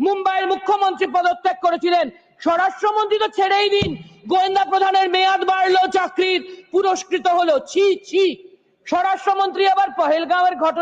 মুম্বাইয়ের মুখ্যমন্ত্রী পদত্যাগ করেছিলেন, স্বরাষ্ট্রমন্ত্রী তো ছেড়েই দিন, গোয়েন্দা প্রধানের মেয়াদ বাড়লো, চাকরির পুরস্কৃত হলো, ছি ছি। স্বরাষ্ট্রমন্ত্রী আবার পহেলগাঁওয়ের ঘটনা